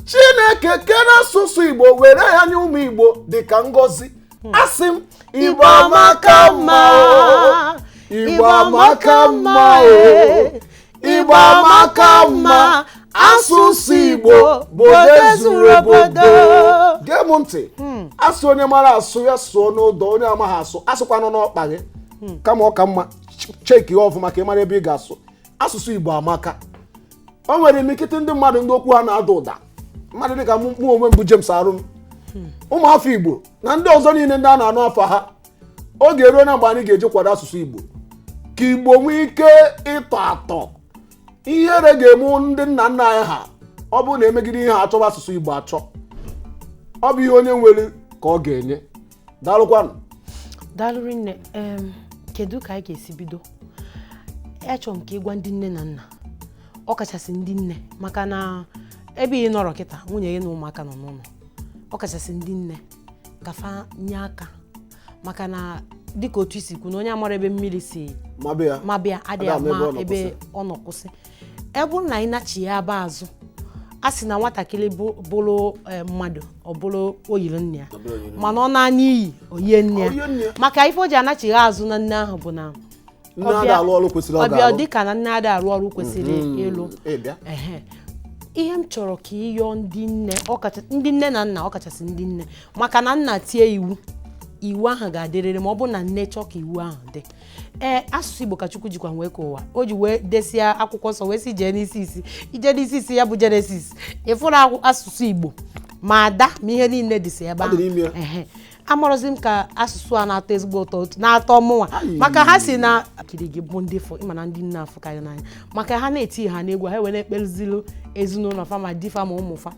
Chineke kere asụsụ Igbo were ya nye ụmụ Igbo dịka ngọzi. Asị m Igbo amaka mma, Igbo amaka mma, Igbo amaka mma, asụsụ Igbo bodo zuru obodo. Gee m ntị, asị onye mara asụ ya sụọ n'ụdọ, onye amaghị asụ asụkwanụ n'ọkpa gị. Kama ọ ka mma cheki ya ọfụma ka ị mara ebe ị ga-asụ. Asụsụ Igbo amaka. O nwere imikite ndị mmadụ ndị okwu ha na-ada ụda. Mmadụ dịka mụ onwe m bụ James Arum, ụmụafọ Igbo na ndị ọzọ niile ndị a na-anụ afọ ha. Oge eruo na mgbe anyị ga-eji kwado asụsụ Igbo ka Igbo nwee ike ịtọ atọ. Ihere ga-eme ndị nna nna anyị ha ọ bụ na emegide ihe achọba asụsụ Igbo achọ. Ọ bụ ihe onye nwere ka ọ ga-enye. Daalụkwanụ. Daalụ nne. Kedu ka anyị ga-esi bido? Achọrọ m ka ịgwa ndị nne na nna, ọ kachasị ndị nne, maka na ebe ị nọrọ kịta nwunye gị na ụmụaka nọ n'ụlọ. Ọ kachasị ndị nne ka fa nye aka, maka na dịka otu isi kwu na onye amara ebe mmiri si mabịa adịghị ama ebe ọ nọ kwụsị. Ebe na anyị nachi ya aba azụ, a sị na nwatakịrị bụrụ mmadụ ọ bụrụ oyiri nne ya, mana ọ na-anya iyi oyie nne ya. Maka ife o ji anachighị azụ na nne ahụ bụ na ọbịa dịka na nne ada arụ ọrụ kwesịrị ịlụ. Ihe m chọrọ ka ịyọọ ndị nne na nna, ọ kachasị ndị nne, maka na nna tie iwu ahụ ga-adịrịrị ma ọ bụ na nne chọọ ka iwu ahụ dị. Asụsụ Igbo ka Chukwu jikwa wee ka ụwa, o ji wee desia akwụkwọ nsọ wee si jee n'isi isi, ije n'isi isi ya bụ Jenesis, ịfụrụ asụsụ Igbo ma ada ma ihe niile dịsi ebe ahụ. Amarọzi m ka asụsụ a na-atọ ezigbo ụtọ, na-atọ mụnwa, maka ha si na akiri gị bụ ndị fọ ịma na ndị nne afọ karịa n'anya, maka ha na-eti ha n'egwu, ha wee na-ekpezilu ezinụlọ fa ma difa ma ụmụfa,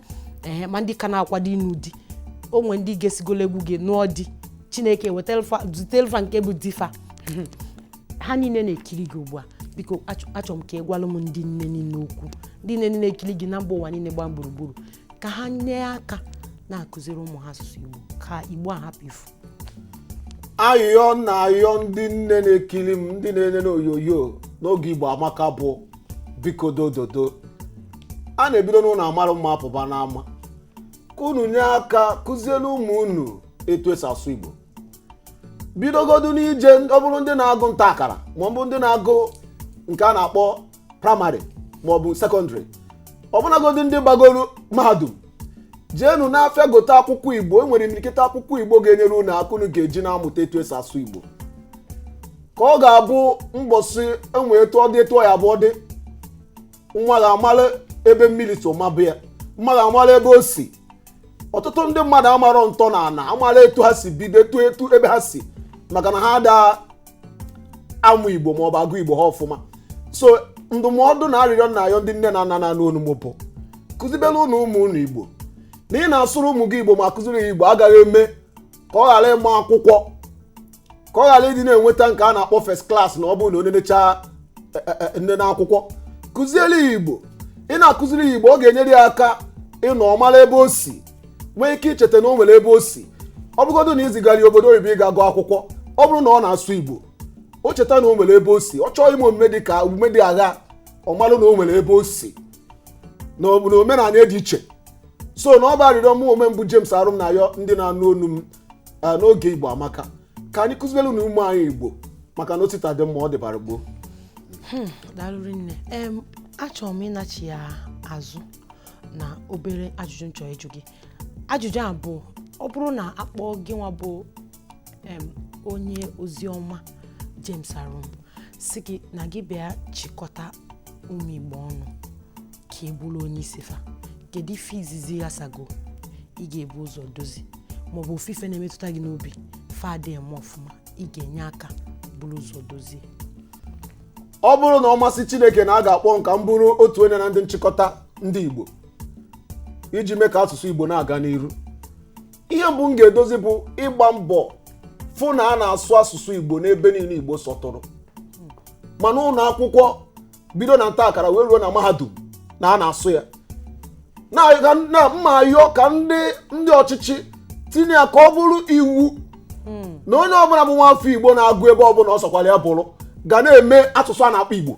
ma ndị ka na-akwado ịnụ di. Onwe ndị ga-esigolo egwu gị nụọ di, Chineke zutelfa nke bụ difa. Ha niile na-ekiri gị ugbu a. Biko achọrọ m ka ị gwalụ m ndị nne niile okwu, ndị nne na-ekiri gị na mba ụwa niile gba gburugburu, ka ha nye aka na-akụziri ụmụ ha asụsụ Igbo ka Igbo ahapụ ifu. Ayọ na ayọ ndị nne na-ekiri m, ndị na-ene n'oyoyo n'oge Igbo amaka bụ biko dododo. A na-ebido n'ụlọ amarụ mma apụba n'ama, ka unu nye aka kụzielu ụmụ unu etu esi asụ Igbo. Bidogodu n'ije, ọ bụrụ ndị na-agụ nta akara ma ọ bụ ndị na-agụ nke a na-akpọ praịmarị ma ọ bụ sekọndịrị, ọbụnagodu ndị gbagoro mahadum, jeenu n'afịa gote akwụkwọ Igbo. E nwere imirikịta akwụkwọ Igbo ga-enyere unu aka unu ga-eji na-amụta etu esi asụ Igbo, ka ọ ga-abụ mbọsị enwe etu ọ dị etu ya abụọ dị. Nwa ga-amara ebe mmiri so mabịa, mma ga-amara ebe o si. Ọtụtụ ndị mmadụ amarọ ntọ na ana, amara etu ha si bido, etu ebe ha si, maka na ha ada amụ Igbo ma ọ bụ agụ Igbo ha ọfụma. So ndụmọdụ na arịrịọ na ayọ ndị nne na nna na n'onu m bụ kụzibelu unu ụmụ unu Igbo, na ị na-asụrụ ụmụ gị Igbo ma kụziri ya Igbo agaghị eme ka ọ ghara ịma akwụkwọ, ka ọ ghara ịdị na-enweta nke a na-akpọ first class na ọ bụrụ na onye nechaa nne na akwụkwọ. Kụzielu ya Igbo. Ị na-akụziri ya Igbo, ọ ga-enyere ya aka ịnọ ọmara ebe o si, nwee ike icheta na o nwere ebe o si. Ọ bụgodu na izigara obodo oyibo ị ga-agụ akwụkwọ, ọ bụrụ na ọ na-asụ Igbo, o cheta na o nwere ebe o si. Ọ chọọ ime omume dị ka omume dị agha, ọ marụ na o nwere ebe o si na omenala dị iche. So na ọ bụ arịrịọ mụ onwe m bụ James Arum na ayọ ndị na-anụ onu m n'oge Igbo amaka, ka anyị kụzielu na ụmụ anyị Igbo, maka na otita dị mma ọ dịbara gboo. Daalụ nne. Achọrọ m ịnachi ya azụ na obere ajụjụ nchọ ịjụ gị. Ajụjụ a bụ, ọ bụrụ na akpọ gị nwa bụ onye oziọma James Arum si gị na gị bịa chịkọta ụmụ Igbo ọnụ ka ị bụrụ onye isi fa, kedu ife izizi ya sago ị ga-ebu ụzọ dozi, maọbụ ofufe na-emetụta gị n'obi fa adịghị eme ọfụma ị ga-enye aka bụrụ ụzọ dozie? ọ bụrụ na ọ masị Chineke na a ga-akpọ nka m bụrụ otu onye na ndị nchịkọta ndị Igbo iji mee ka asụsụ Igbo na-aga n'iru. Ihe mbụ m ga-edozi bụ ịgba mbọ fụ na a na-asụ asụsụ Igbo n'ebe niile Igbo sọtụrụ, mana ụlọ akwụkwọ bido na nta akara wee ruo na mahadum na a na-asụ ya. Na mma ayọ ka ndị ọchịchị tinye ya ka ọ bụrụ iwu na onye ọbụla bụ nwaafọ Igbo na-agụ ebe ọbụla ọ sọkwara ya bụrụ ga na-eme asụsụ a na-akpọ Igbo.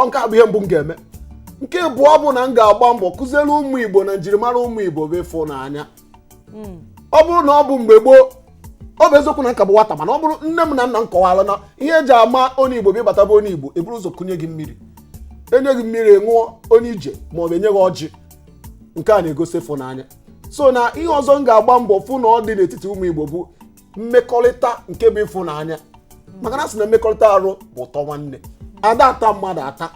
Nke a bụ ihe mbụ m ga-eme. Nke abụọ bụ na m ga-agba mbọ kụziere ụmụ Igbo na njirimara ụmụ Igbo bụ ịfụnanya. Ọ bụrụ na ọ bụ mgbe gboo, ọ bụ eziokwu na nka bụ nwata, mana ọ bụrụ nne m na nna m kọwara na ihe eji ama onye Igbo bụ ịbata bụ onye Igbo, eburu ụzọ kụnye gị mmiri, enye gị mmiri ṅụọ onye ije ma ọ bụ enye gị ọjị. Nke a na-egosi ịfụnanya. So na ihe ọzọ m ga-agba mbọ fụ na ọ dị n'etiti ụmụ Igbo bụ mmekọrịta nke bụ ịfụnanya, maka na sị na mmekọrịta arụ bụ ụtọ nwanne. Ada ata mmadụ ata.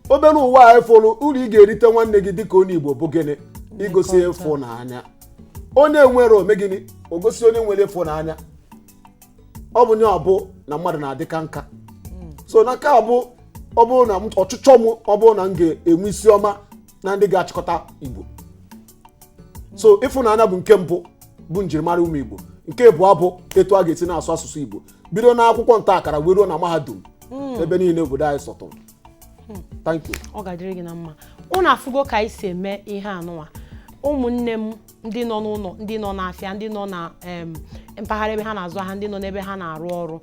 Obere ụwa a efolu uru ị ga-erite nwanne gị dịka onye Igbo bụ gịnị? Igosi ịfụnanya. Onye nwere ome gịnị? O gosi onye nwere ịfụnanya. Ọ bụ nye ọbụ na mmadụ na-adịka nka. So na ka ọ bụrụ na ọchịchọ m ọ bụrụ na m ga-enwe isi ọma na ndị ga-achịkọta Igbo. So ịfụnanya bụ nke mbụ bụ njirimara ụmụ Igbo. Nke abụọ bụ etu a ga-esi na-asụ asụsụ Igbo bido na akwụkwọ nta akara wee ruo na mahadum ebe niile obodo anyị sọtụrụ. Thank you. Ọ ga-adịrị gị na mma. Unu afụgo ka anyị si eme ihe anụwa. Ụmụnne m ndị nọ n'ụlọ, ndị nọ n'afịa, ndị nọ na mpaghara ebe ha na-azụ ahịa, ndị nọ n'ebe ha na-arụ ọrụ,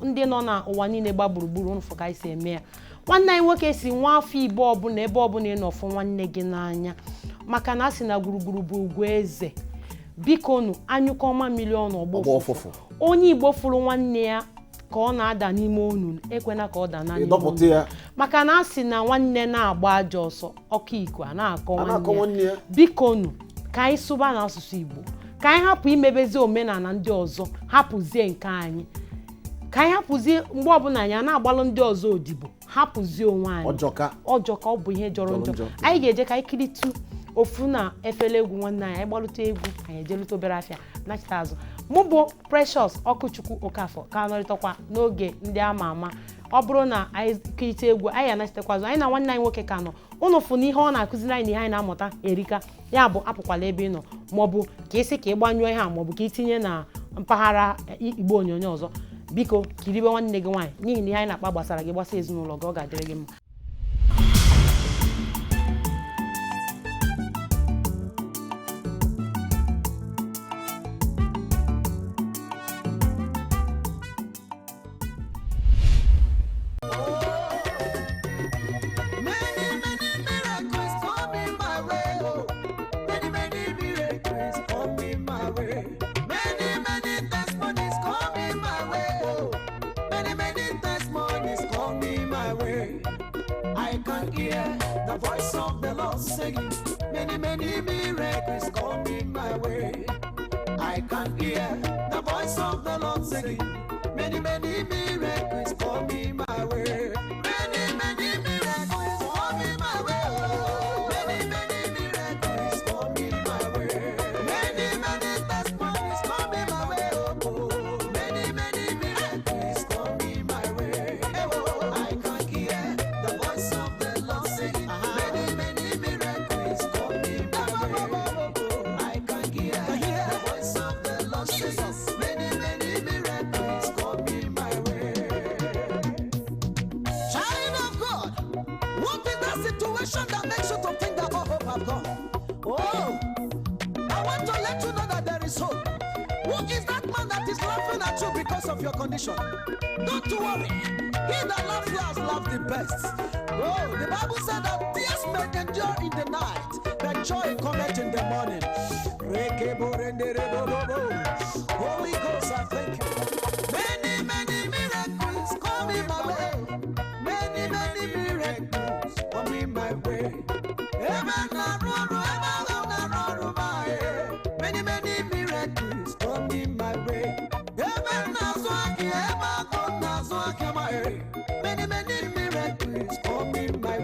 ndị nọ na ụwa niile gba gburugburu, unu fụ ka anyị si eme ya. Nwanne anyị nwoke si nwa afọ Igbo ọbụla ebe ọbụla ị nọ fụ nwanne gị n'anya, maka na a sị na gburugburu bụ ugwu eze. Biko nụ anyụkọ ọma milion ọgbọ ụfụfụ. Onye Igbo fụrụ nwanne ya ka ọ na-ada n'ime onu, ekwena ka ọ daa na n'ime ya, maka na a sị na nwanne na-agba ajọ ọsọ ọkụ iko a na-akọ nwanne ya. Biko nụ ka anyị sụba n'asụsụ Igbo, ka anyị hapụ imebezi omenala ndị ọzọ, hapụzie nke anyị, ka anyị hapụzie mgbe ọbụla anyị na-agbalụ ndị ọzọ odibo, hapụzie onwe anyị. Ọjọka ọ bụ ihe jọrọ njọ. Anyị ga-eje ka anyị kiritu ofu na efele egwu nwanne anyị gbalụta egwu, anyị ejelụta obere afịa nachita azụ. Mụ bụ Precious Okuchukwu Okafọ ka anọrịtakwa n'oge ndị ama ama. Ọ bụrụ na anyị kirite egwu anyị anachitakwa azụ, anyị na nwanne anyị nwoke ka nọ. Unu fụ na ihe ọ na-akụziri anyị na ihe anyị na-amụta erika, ya bụ apụkwala ebe ị nọ, maọbụ ka isi ka ị gbanyụọ ihe a, maọbụ ka ị tinye na mpaghara Igbo onyonyo ọzọ. Biko kiribe nwanne gị nwaanyị, n'ihi na ihe anyị na-akpa gbasara gị, gbasa ezinụlọ gị, ọ ga-adịrị gị mma. Singing, many miracles coming my way. I can hear the voice of the Lord singing, many miracles coming my way. Many miracles coming my way. Many miracles coming my way. Many testimonies coming my way. Oh, many miracles coming my way. Oh, I can hear the voice of the Lord singing. That makes you to think that all hope have gone. Oh, I want to let you know that there is hope. Who is that man that is laughing at you because of your condition? Don't worry. He that laughs last laughs the best. Oh, the Bible said that tears may endure in the night, but joy cometh in the morning. Holy Ghost, I thank you. Many miracles coming my way. Many miracles coming my way. Many miracles coming my way. Many miracles coming my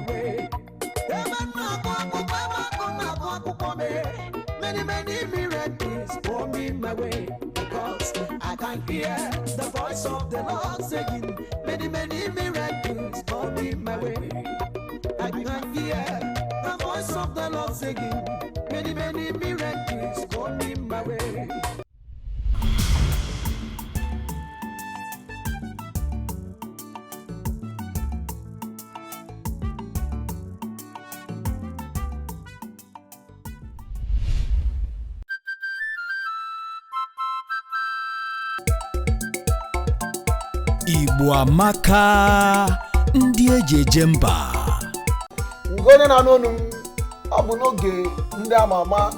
way. Many miracles coming my way. Because I can hear the voice of the Lord saying, many miracles coming my way. I can hear the voice of the Lord singing. Many, many miracles coming my way. Igbo amaka, ndị eji eje mba. Ngone na n'onu m, ọ bụ n'oge ndị ama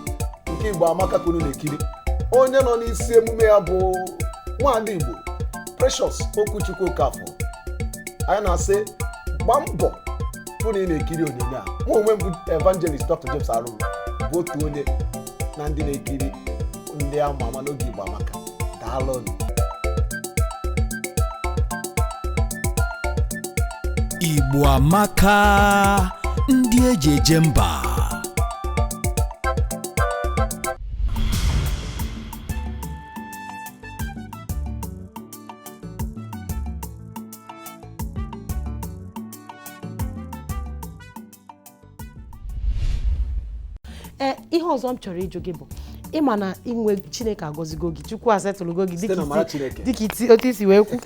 nke Igbo amaka kwuru na-ekiri. Onye nọ n'isi emume ya bụ nwaada Igbo Precious OkuChukwu Okafọ. Anyị na-asị gba mbọ bụ na ị na-ekiri onyonyo a. Mụ onwe m bụ Evangelist Dr. James Arum bụ otu onye na ndị na-ekiri ndị ama n'oge Igbo amaka. Daalụ. Igbo amaka, ndị eji eje mba. Ihe ọzọ m chọrọ ịjụ gị bụ ịma na inwe Chineke agọzigo gị, Chukwu asetụlụgo gị dịka otu isi wee kwu.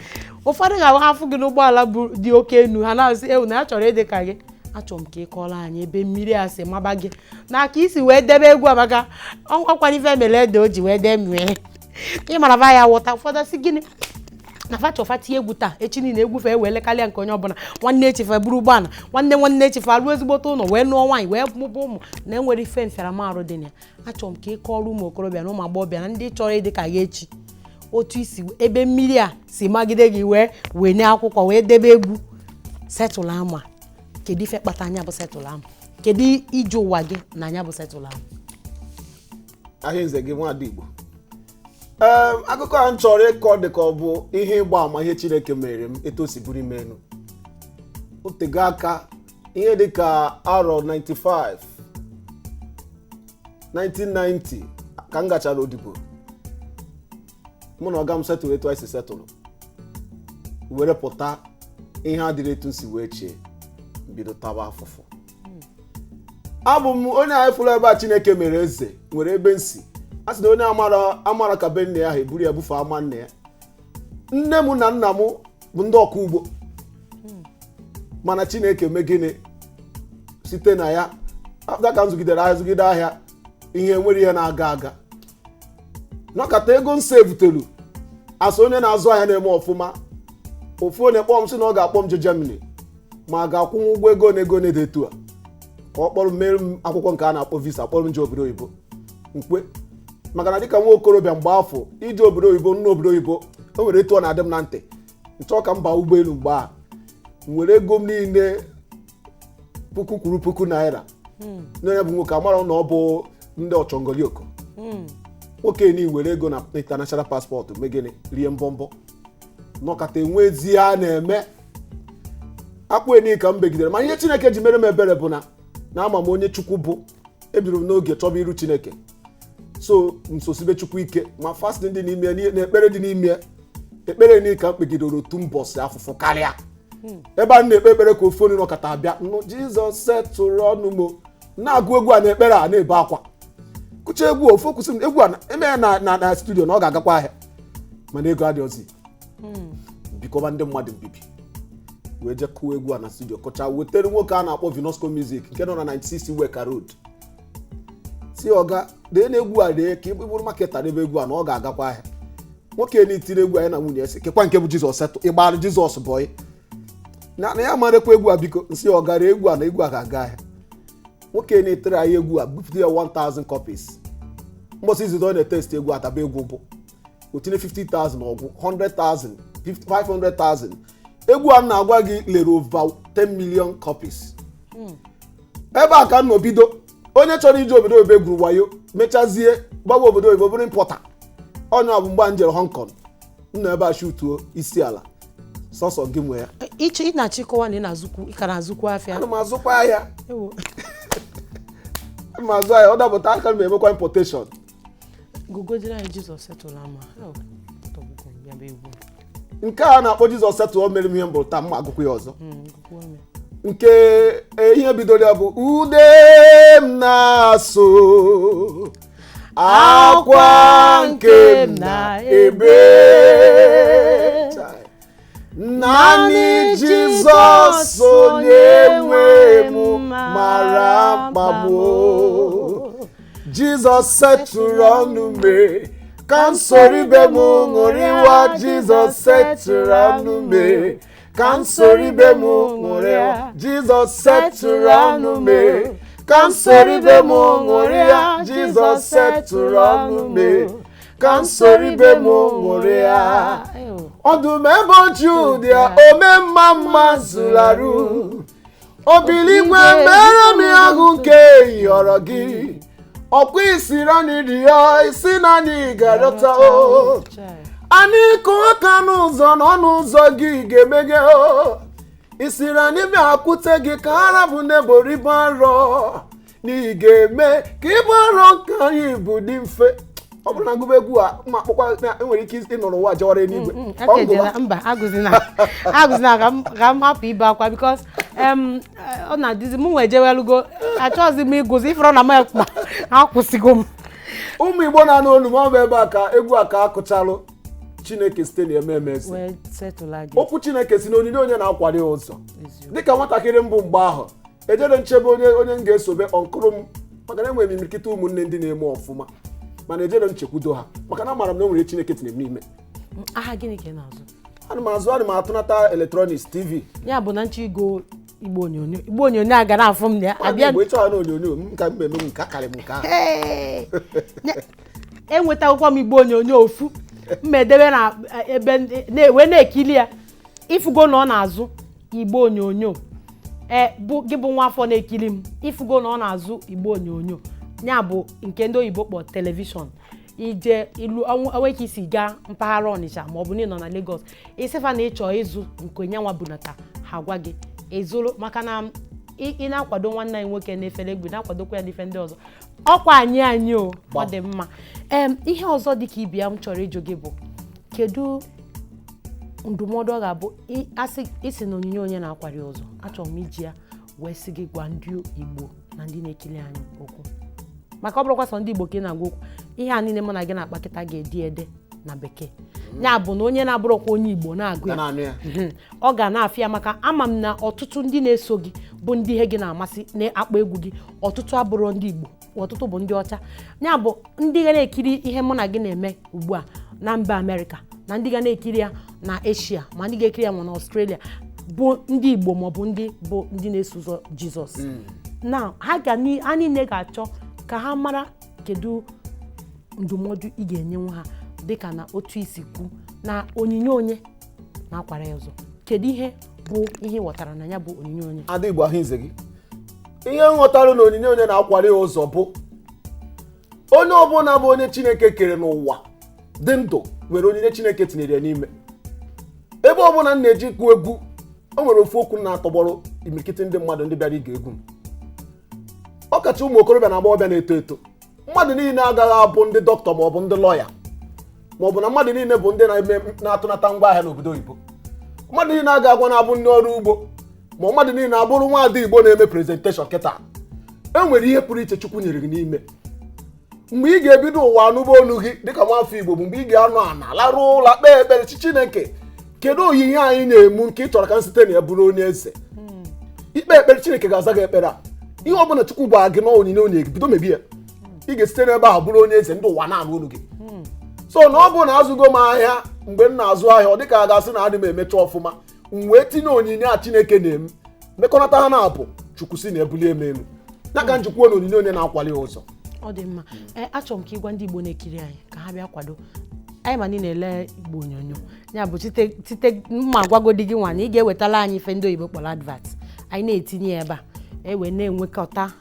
Ụfọdụ ga-ahafụ gị n'ụgbọala dị oke enu, ha na-asị ewu na ya chọrọ ịdị ka gị. Achọrọ m ka ị kọọrọ anyị ebe mmiri a si maba gị na ka isi wee debe egwu amaka ọkwa n'ife mere ede o ji wee dee mmiri. Ịmara ba ya wụta ụfọdụ si gịnị na facha tie egwu taa echi niile egwu fe wee lekalịa nke onye ọbụla. Nwanne echife buru ụgbọala, nwanne echife alụ ezigbote ụlọ wee nụọ nwaanyị wee mụba ụmụ na enwere ife mfiaramarụ dị na ya. Achọrọ m ka ị kọọrọ ụmụ okorobịa na ụmụ agbọghọbịa na ndị chọrọ ịdị ka ya echi otu isi ebe mmiri a si magide gị wee nye akwụkwọ wee debe egwu setụlụ ama. Kedu ife kpata anya bụ setụlụ ama? Kedu ije ụwa gị na anya bụ setụlụ ama? Ahịnze gị nwaada Igbo. Akụkọ a m chọrọ ịkọ dị ka ọ bụ ihe ịgba ama ihe Chineke mere m etu o si buru ime enu. O tego aka ihe dị ka arọ 1990 ka m gachara odibo. Mụ na ọga m setụrụ etu anyị si setụrụ were pụta ihe adịrị etu si wee chee bido taba afụfụ. Abụ m onye anyị fụrụ ebe a Chineke mere eze nwere ebe nsi. A sị na onye amara ka be nne ya ha eburu ya bufe ama nne ya. Nne m na nna m bụ ndị ọkụ ugbo mana Chineke mee gịnị site na ya afta ka m zụgide ahịa ihe nwere ihe na-aga aga nọkata ego m sevutelu asị onye na-azụ ahịa na-eme ọfụma. Ofu onye kpọọ m sị na ọ ga-akpọ m je Germany ma a ga-akwụ m ụgwọ ego na-ede etu a ka ọ kpọrọ mere m akwụkwọ nke a na-akpọ visa kpọrọ m je obodo oyibo mkpe maka na dịka nwa okorobịa mgbe afọ ije obodo oyibo nna obodo oyibo o nwere etu ọ na-adị m na ntị nchọ ka m baa ụgbọelu mgbe a nwere ego m niile puku kwuru puku naira n'onye bụ nwoke amara na ọ bụ ndị ọchọngolioko nwoke ni were ego na international passport megene rie mbọmbọ nọkata enwezi a na-eme akpụ eni ka m begidere ma ihe Chineke ji mere m ebere bụ na ama m onye Chukwu bụ ebidoro m n'oge chọba iru Chineke so nsosibe Chukwu ike ma fasting dị n'ime na ekpere dị n'ime ekpere ni ka m kpegidoro otu mbọsị afụfụ karịa ebe a na-ekpe ekpere ka ofu onye nọkata abịa nụ Jizọs setụrụ ọnụ mo na-agụ egwu a na ekpere a na-ebe akwa kụcha egwu ofu kwụsị m egwu a eme ya na studio na ọ ga-agakwa ahịa mana ego adịghịzi bikọba ndị mmadụ mbibi wee je kụọ egwu a na studio kọcha wetere nwoke a na-akpọ Vinosco Music nke nọ na 96 Weka Road si ọga dee na egwu a dee ka ịbụrụ maketa n'ebe egwu a na ọ ga-agakwa ahịa. Nwoke na-etiri egwu anyị na nwunye esi kekwa nke bụ Jizọs setụ ịgbara Jizọs bọị na ya marekwa egwu a biko nsị ọ gara egwu a na egwu a ga-aga ahịa. Nwoke na-etere anyị egwu a bupụta ya 1000 copies mgbọsị izizi ọ na-etest egwu ataba egwu bụ o tinye 50,000 ọgwụ 100,000 500,000 egwu a na-agwa gị lere over 10 million copies. Ebe a ka m nọ bido onye chọrọ ije obodo oyibo gwuru wayo mechazie gbawa obodo oyibo bụrụ impọta onye ọ bụ mgbe njere Hong Kong nọ ebe a shutuo isi ala sọsọ gị nwe ya ị na-achịkọwa na ị na-azụkwa afịa. Ana m azụkwa ahịa mazụ ahịa ọ dapụta aka m emekwa importation gugodiri anyị Jizọs setụrụ ama nke a na-akpọ Jizọs setụl o mere m ihe mbụ taa mma agụkwa ya ọzọ nke ihe bidoro ya bụ ude m na-asụ akwa nke m na-ebe naanị Jizọs onye nwe m mara mkpa m. Jizọs setụrụ ọnụ mee ka m soro ibe m ṅụrịwa. Jizọs setụrụ ọnụ mee ka m soro ibe m ṅụrịwa. Jizọs setụrụ ọnụ mee ka m soro ibe m ṅụrịa. Jizọs setụrụ ọnụ mee ka m soro ibe m ṅụrịa. Ọdụm ebe oju dị ome mma mma zuru arụ. Obiligwe mere m ahụ nke yọrọ gị. Ọkwa isiri anyị dị ya isi na anyị ga-arịọta o. Anyị kụọ aka n'ụzọ n'ọnụ ụzọ gị ga-emeghe o. Isiri anyị bịakwute gị ka ara bụ neboro ibu arọ. N'ihi ga-eme ka ibu arọ nke anyị bụ dị mfe. Ọ bụrụ na ngụba egwu a ma akpọkwa enwere ike ịnọ n'ụwa jewara eluigwe. Mba agụzina ka m hapụ ibe akwa because ọ na-adịzi m nwee jewelugo achọghịzi m ịgụzi ifere na m akwụsịgo m. Ụmụ Igbo na-anụ olu m ọ bụ ebe a ka egwu a ka akụchalụ Chineke site na ememezi. Okwu Chineke si na onyinye onye na-akwado ụzọ. Dịka nwatakịrị mbụ mgbe ahụ ejere nchebe onye m ga-esobe ọnkụrụ m maka na enwere m imirikịta ụmụnne ndị na-eme ọfụma mana ejere nchekwudo ha maka na amara m na o nwere Chineke tinyere m n'ime. Aha gịnị ka ị na-azụ? Ana m atụnata electronics TV. Ya bụ na nchọ igo Igbo onyonyo aga na afọ m na abịa Igbo ịchọ na onyonyo m ka m eme nke akarị m nke ahụ. Enwetagokwa m Igbo onyonyo ofu mmedebe na ebe na-ewe na-ekili ya ifugo na ọ na-azụ Igbo onyonyo bụ gị bụ nwa afọ na-ekili m ifugo na ọ na-azụ Igbo onyonyo ya bụ nke ndị oyibo kpọ telivishọn ije ilu onwe ka isi gaa mpaghara Ọnịcha ma ọ bụ n'ịnọ na Lagos isifa na ịchọ ịzụ nke nyanwa bunata ha gwa gị ezoro maka na ị na-akwado nwanne anyị nwoke na-efere egwu na-akwadokwa ya n'ife ndị ọzọ ọkwa anyị o ọ dị mma. Ihe ọzọ dị ka ibi ya m chọrọ ịjụ gị bụ kedu ndụmọdụ ọ ga-abụ isi na onyinye onye na-akwari ụzọ achọrọ m iji ya wee sị gị gwa ndị Igbo na ndị na-ekiri anyị okwu maka ọ bụrụkwa sọ ndị Igbo ka ị na-agwa okwu ihe a niile mụ na gị na-akpa kịta ga-edi ede na bekee ya bụ na onye na-abụrụkwa onye Igbo na-agụ ya ọ ga na-afịa maka ama m na ọtụtụ ndị na-eso gị bụ ndị ihe gị na-amasị na-akpọ egwu gị ọtụtụ abụrụ ndị Igbo ọtụtụ bụ ndị ọcha ya bụ ndị ga na-ekiri ihe mụ na gị na-eme ugbu a na mba Amerịka na ndị ga na-ekiri ya na Asia ma ndị ga-ekiri ya ma na Australia bụ ndị Igbo maọbụ ndị na-eso ụzọ Jizọs na ha niile ga-achọ ka ha mara kedu ndụmọdụ ị ga-enyenwu ha dịka na otu isi kwu na onyinye onye na-akwara ya ụzọ kedu ihe bụ ihe ghọtara na ya bụ onyinye onye Ada Igbo ahụ ize gị ihe nghọtara na onyinye onye na-akwara ya ụzọ bụ onye ọbụla bụ onye Chineke kere n'ụwa dị ndụ nwere onyinye Chineke tinyere ya n'ime ebe ọbụla m na-eji kụ egwu o nwere ofu okwu na-atọgbọrọ imirikiti ndị mmadụ ndị bịara ige egwu m ọkacha ụmụ okorobịa na agbọghọbịa na-eto eto mmadụ niile agaghị abụ ndị dọkịta maọbụ ndị lọya maọbụ na mmadụ niile bụ ndị na-atụnata ngwa ahịa n'obodo oyibo mmadụ niile agaghị agwa na-abụ ndị ọrụ ugbo ma mmadụ niile abụrụ nwaada Igbo na-eme prezenteshọn kịta e nwere ihe pụrụ iche Chukwu nyere gị n'ime mgbe ị ga-ebido ụwa n'ugbo olu gị dịka nwafọ Igbo bụ mgbe ị ga-anọ ana larụ ụlọ kpee ekpere chi Chineke kedu onyinye anyị na-emu nke ị chọrọ ka m site na ya bụrụ onye eze ikpe ekpere Chineke ga-aza gị ekpere a ihe ọbụla Chukwu gbaa gị n'onyinye onye gị bido mebi ya ị ga-esite n'ebe ahụ bụrụ onye eze ndị ụwa na-anụ olu gị so na ọ bụ na azụgo m ahịa mgbe m na-azụ ahịa ọ dịka a ga-asị na adị m emecha ọfụma m wee tinye onyinye a Chineke na-eme mekọnata ha na-apụ Chukwu si na ebuli elu n'aka njikwa na onyinye onye na-akwali ụzọ ọ dị mma achọrọ m ka ịgwa ndị Igbo na-ekiri anyị ka ha bịa kwado anyị ma niile ele Igbo onyonyo ya bụ site mma gwagodi gị nwa na ị ga-ewetala anyị ife ndị oyibo kpọrọ advert anyị na-etinye ebe a ewe na-enwekọta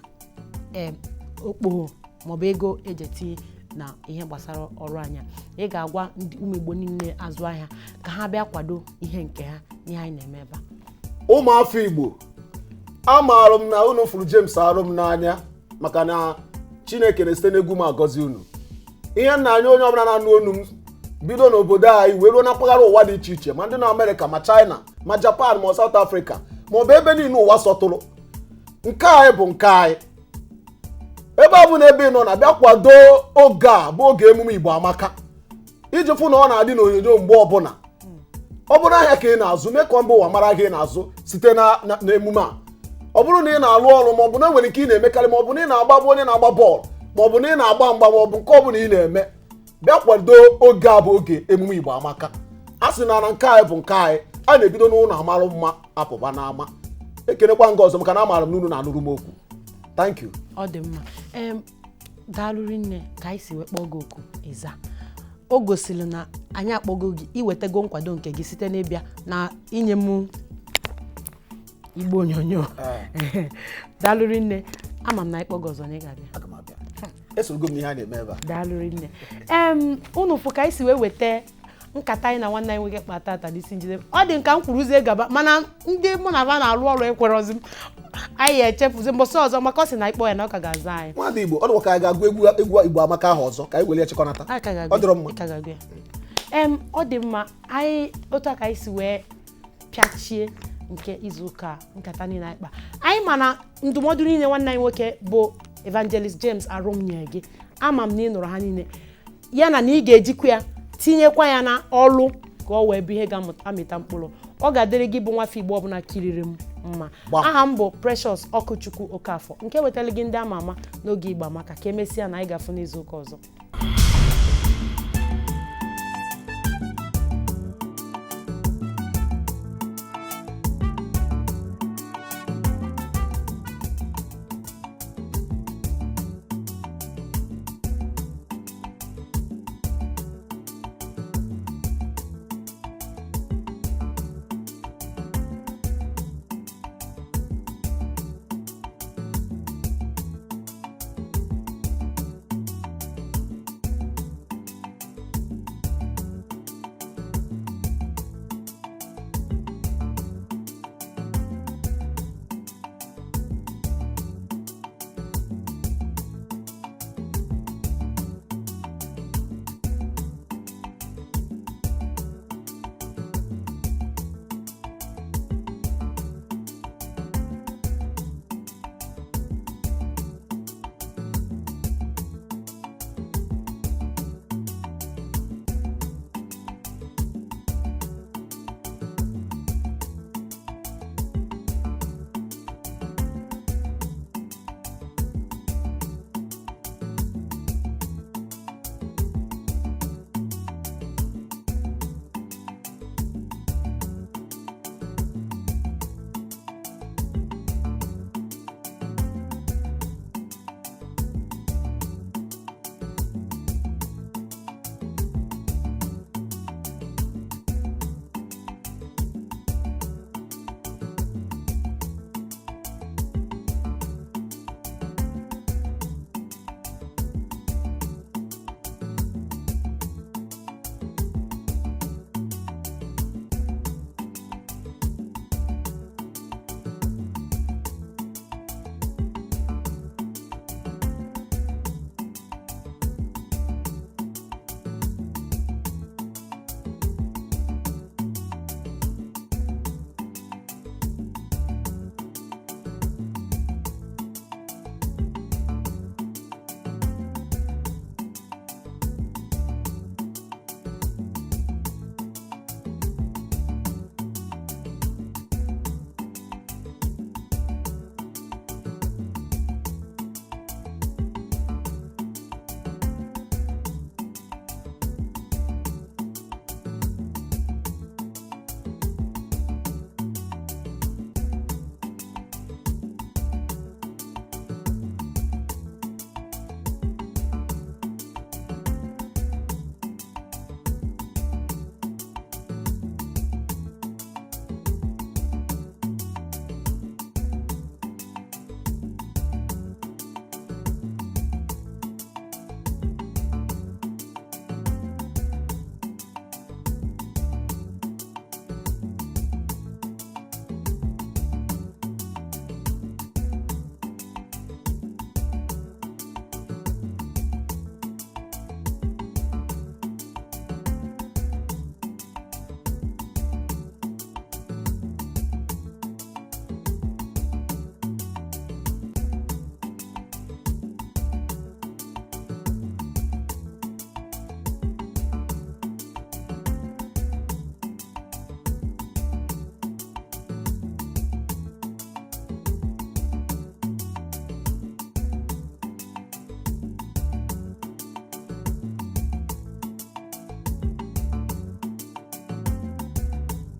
okpogho maọbụ ego eji etinye na ihe gbasara ọrụ anya ị ga-agwa ndị ụmụ Igbo niile azụ ahịa ka ha bịa kwado ihe nke ha ihe anyị na-eme ebe a ụmụafọ Igbo amaara m na unu fụrụ James Arum n'anya maka na Chineke na-esite n'egwu m agọzi unu ihe nna anya onye ọbụla na-anụ onu m bido n'obodo anyị wee ruo na mpaghara ụwa dị iche iche ma ndị na Amerịka ma China ma Japan ma South Africa ma ọ bụ ebe niile ụwa sọtụrụ nke anyị bụ nke anyị ebe ọ bụ na ebe ị nọ na bịa kwado oge a bụ oge emume Igbo Amaka iji fụ na ọ na-adị n'onyonyo mgbe ọbụla ọ bụrụ ahịa ka ị na-azụ mee ka mba ụwa mara gị na-azụ site na emume a ọ bụrụ na ị na-alụ ọrụ ma ọ bụ na nwere ike ị na-emekarị ma ọ bụ na ị na-agba bụ onye na-agba bọọlụ ma ọ bụ na ị na-agba mgba ma ọ bụ nke ọ bụla ị na-eme bịa kwado oge a bụ oge emume Igbo Amaka a sị na nke anyị bụ nke anyị a na-ebido n'ụlọ amarụ mma apụba n'ama ekenekwa nga ọzọ maka na amaara m n'unu na-anụrụ m okwu thank you ọ dị mma daalụ rinne ka anyị si wee kpọọ gị oku ịza o gosiri na anyị akpọgo gị iwetago nkwado nke gị site n'ịbịa na inye m Igbo onyonyo daalụ rinne ama m na ịkpọgo ọzọ na ị ga-abịa esorogo m n'ihe a na-eme ebe a daalụ rinne unu fụ ka anyị si wee weta nkata anyị na nwanne anyị nwoke kpata ata n'isi njide ọ dị nka m kwuruzie gaba mana ndị mụ na ba na-arụ ọrụ ekwerọzi m anyị echefuzi mbọsị ọzọ maka ọ sị na ịkpọ ya na ọ ka ga-aza anyị nwadị Igbo ọ dịkwa ka anyị ga-agụ egwu Igbo Amaka ahụ ọzọ ka anyị were chịkọnata ọ dịrọ mma ọ dị mma anyị otu aka anyị si wee pịachie nke izuụka nkata niile anyị kpa anyị ma na ndụmọdụ niile nwanne anyị nwoke bụ Evangelist James Arum nye gị ama m na ị nụrụ ha niile ya na ị ga-ejikwa ya tinyekwa ya na ọlụ ka ọ wee bụ ihe ga-amịta mkpụrụ ọ ga-adịrị gị bụ nwafọ Igbo ọbụla kiriri m mma aha m bụ Precious OkuChukwu Okafọ nke wetara gị ndị ama ama n'oge Igbo Amaka ka emesịa na anyị ga-afụ n'izu ụka ọzọ